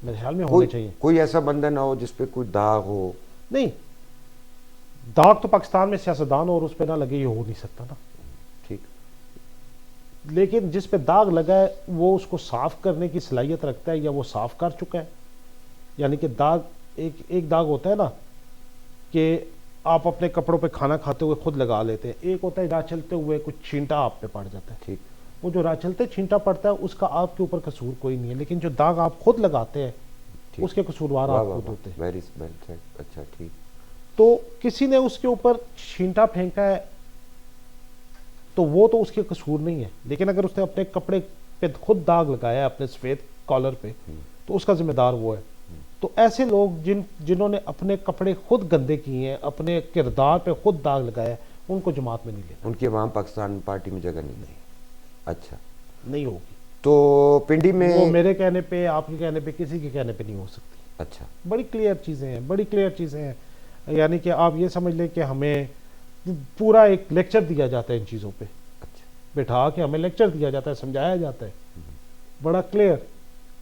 मेरे ख्याल में होने चाहिए।
कोई ऐसा बंदा ना हो जिस पे कोई दाग हो।
नहीं, दाग तो पाकिस्तान में सियासतदान और उस पर ना लगे, ये हो नहीं सकता ना।
ठीक।
लेकिन जिस पे दाग लगा है वो उसको साफ करने की सलाहियत रखता है, या वो साफ कर चुका है। यानी कि दाग, एक दाग होता है ना कि आप अपने कपड़ों पे खाना खाते हुए खुद लगा लेते हैं, एक होता है राह चलते हुए कुछ छींटा आप पे पड़ जाता है।
ठीक।
वो जो राह चलते छींटा पड़ता है उसका आपके ऊपर कसूर कोई नहीं है, लेकिन जो दाग आप खुद लगाते हैं उसके कसूरवार आप खुद होते हैं।
Very well said. अच्छा, ठीक।
तो किसी ने उसके ऊपर छींटा फेंका है तो वो तो उसके कसूर नहीं है, लेकिन अगर उसने अपने कपड़े पे खुद दाग लगाया है अपने सफ़ेद कॉलर पे, तो उसका जिम्मेदार वो है। तो ऐसे लोग जिन्होंने अपने कपड़े खुद गंदे किए हैं, अपने किरदार पे खुद दाग लगाया है, उनको जमात में नहीं लेना।
उनकी अवाम पाकिस्तान पार्टी में जगह नहीं। अच्छा,
नहीं होगी।
तो पिंडी में
वो मेरे कहने पे, आपके कहने पे, किसी के कहने पे नहीं हो सकती।
अच्छा,
बड़ी क्लियर चीज़ें हैं, बड़ी क्लियर चीज़ें हैं। यानी कि आप ये समझ लें कि हमें पूरा एक लेक्चर दिया जाता है इन चीज़ों पे,
अच्छा,
बैठा के हमें लेक्चर दिया जाता है, समझाया जाता है बड़ा क्लियर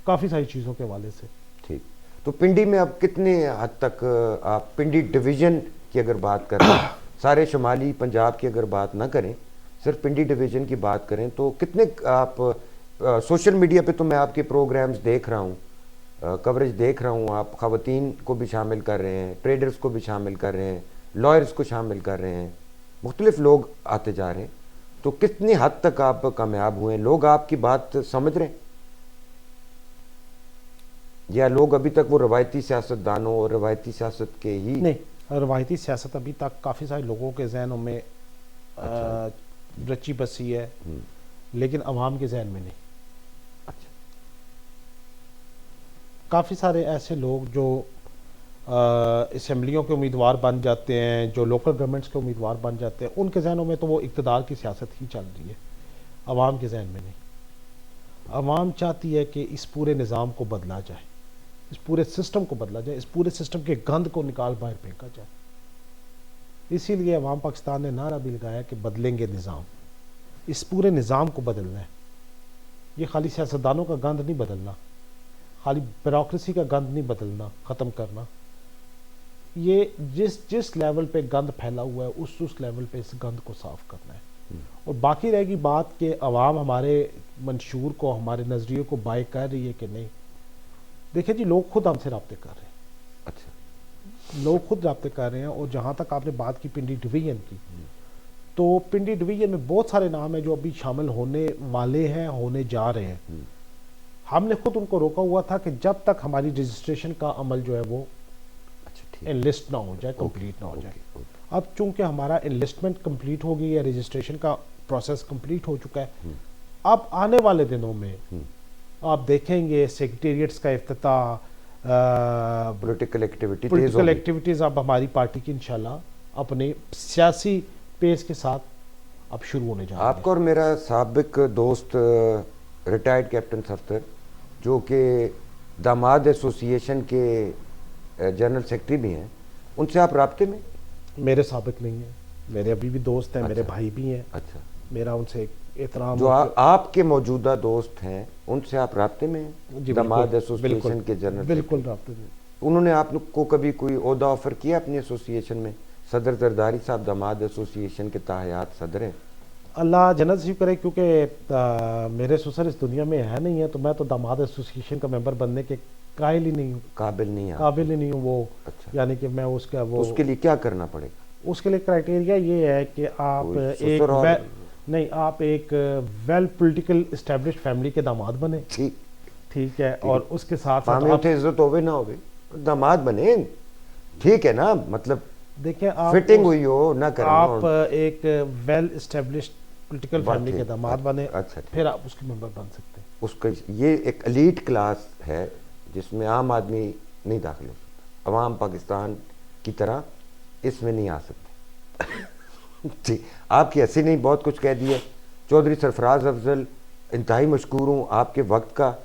काफ़ी सारी चीज़ों के हवाले से।
ठीक। तो पिंडी में अब कितने हद तक आप पिंडी डिवीज़न की अगर बात करें, सारे शुमाली पंजाब की अगर बात ना करें, सिर्फ पिंडी डिवीज़न की बात करें, तो कितने आप सोशल मीडिया पे तो मैं आपके प्रोग्राम्स देख रहा हूँ, कवरेज देख रहा हूँ, आप ख़वातीन को भी शामिल कर रहे हैं, ट्रेडर्स को भी शामिल कर रहे हैं, लॉयर्स को शामिल कर रहे हैं, मुख्तलिफ लोग आते जा रहे हैं, तो कितनी हद तक आप कामयाब हुए हैं? लोग आपकी बात समझ रहे हैं, या लोग अभी तक वो रवायती सियासतदानों और रवायती सियासत के ही?
नहीं, रवायती सियासत अभी तक काफ़ी सारे लोगों के जहनों में रची बसी है, लेकिन अवाम के जहन में नहीं।
अच्छा।
काफ़ी सारे ऐसे लोग जो असम्बलियों के उम्मीदवार बन जाते हैं, जो लोकल गवर्नमेंट्स के उम्मीदवार बन जाते हैं, उनके जहनों में तो वो इक़्तिदार की सियासत ही चल रही है, अवाम के जहन में नहीं। अवाम चाहती है कि इस पूरे निज़ाम को बदला जाए, इस पूरे सिस्टम को बदला जाए, इस पूरे सिस्टम के गंद को निकाल बाहर फेंका जाए। इसीलिए अवाम पाकिस्तान ने नारा भी लगाया कि बदलेंगे निज़ाम, इस पूरे निज़ाम को बदलना है। ये खाली सियासतदानों का गंद नहीं बदलना, खाली ब्यूरोक्रेसी का गंद नहीं बदलना, ख़त्म करना। ये जिस लेवल पे गंद फैला हुआ है उस लेवल पे इस गंद को साफ करना है। और बाकी रहेगी बात कि अवाम हमारे मंशूर को, हमारे नज़रिए को बाय कर रही है कि नहीं। देखिए जी, लोग खुद हमसे रब्ते कर रहे हैं।
अच्छा,
लोग खुद रब्ते कर रहे हैं। और जहाँ तक आपने बात की पिंडी डिवीज़न की, तो पिंडी डिवीज़न में बहुत सारे नाम हैं जो अभी शामिल होने वाले हैं, होने जा रहे हैं। हमने खुद उनको रोका हुआ था कि जब तक हमारी रजिस्ट्रेशन का अमल जो है वो एनलिस्ट ना हो जाए, कंप्लीट ना हो जाए। अब चूंकि हमारा एनलिस्टमेंट कंप्लीट हो गई है, रजिस्ट्रेशन का प्रोसेस कंप्लीट हो चुका है, अब आने वाले दिनों में आप देखेंगे सेक्रेटेरिएट्स का इफ्तिताह,
पॉलिटिकल एक्टिविटी तेज
पॉलिटिकल
होगी।
एक्टिविटीज़ अब हमारी पार्टी की इंशाल्लाह अपने सियासी पेस के साथ अब शुरू होने जा रही है।
आपका और मेरा साबिक दोस्त रिटायर्ड कैप्टन सफ्तर, जो कि दामाद एसोसिएशन के जनरल सेक्रेटरी भी हैं, उनसे आप राब्ते में?
मेरे साबिक नहीं है, मेरे अभी भी दोस्त हैं, मेरे
अच्छा।
भाई भी हैं।
अच्छा,
मेरा उनसे एहतराम
जो आपके मौजूदा दोस्त हैं उनसे आप राब्ते में हैं?
जी,
दामाद
बिल्कुल,
एसोसिएशन के जनरल
बिल्कुल राब्ते में।
उन्होंने आपको कभी कोई ओहदा ऑफर किया अपनी एसोसिएशन में? सदर जरदारी साहब दामाद एसोसिएशन के ताहयात सदर हैं।
अल्लाह जन्नत नसीब करे, क्योंकि मेरे ससुर इस दुनिया में है नहीं है, तो मैं तो दामाद एसोसिएशन का मेंबर बनने के काबिल ही नहीं हूँ,
काबिल नहीं आप?
काबिल ही नहीं हूँ वो।
अच्छा।
यानी कि मैं उसका
तो
वो
उसके लिए क्या करना पड़ेगा?
उसके लिए क्राइटेरिया ये है कि आप
कोई
एक
ससुर और-
नहीं, आप एक वेल पॉलिटिकल एस्टेब्लिश्ड फैमिली के दामाद बने,
ठीक,
ठीक है, और उसके साथ साथ
फामे
आप
उठे इज्जत होवे ना होवे, दामाद बने, ठीक है ना? मतलब
देखें, आप
फिटिंग हुई हो ना करना
आप
और-
एक वेल एस्टेब्लिश्ड पॉलिटिकल
बात
फैमिली के
ठीक,
दामाद बने,
अच्छा, ठीक।
फिर आप उसके मेंबर बन सकते हैं।
उसका ये एक एलीट क्लास है जिसमें आम आदमी नहीं दाखिल हो सकता, अवाम पाकिस्तान की तरह इसमें नहीं आ सकते। जी, आपकी हंसी नहीं, बहुत कुछ कह दिया। चौधरी सरफराज अफजल, इंतहाई मशकूर हूँ आपके वक्त का,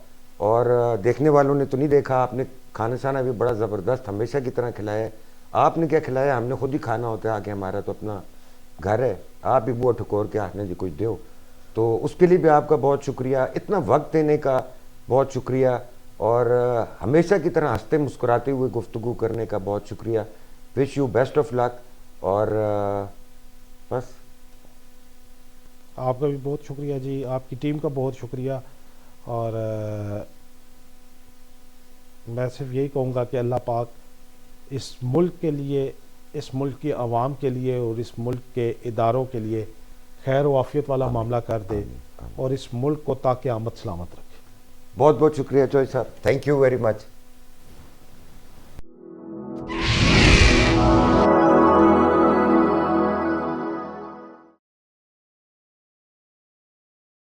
और देखने वालों ने तो नहीं देखा, आपने खाना शाना भी बड़ा ज़बरदस्त हमेशा की तरह खिलाया है। आपने क्या खिलाया? हमने खुद ही खाना होता है आके, हमारा तो अपना घर है, आप ही बुआ ठुकोर के आपने जी कुछ दो, तो उसके लिए भी आपका बहुत शुक्रिया, इतना वक्त देने का बहुत शुक्रिया, और हमेशा की तरह हंसते मुस्कुराते हुए गुफ्तगू करने का बहुत शुक्रिया। Wish you best of luck, और बस।
आपका भी बहुत शुक्रिया जी, आपकी टीम का बहुत शुक्रिया, और मैं सिर्फ यही कहूँगा कि अल्लाह पाक इस मुल्क के लिए, इस मुल्क की आवाम के लिए और इस मुल्क के इदारों के लिए खैर व आफियत वाला मामला कर दे, और इस मुल्क को ताक़यामत सलामत रखे।
बहुत बहुत शुक्रिया चौधरी साहब, थैंक यू वेरी मच।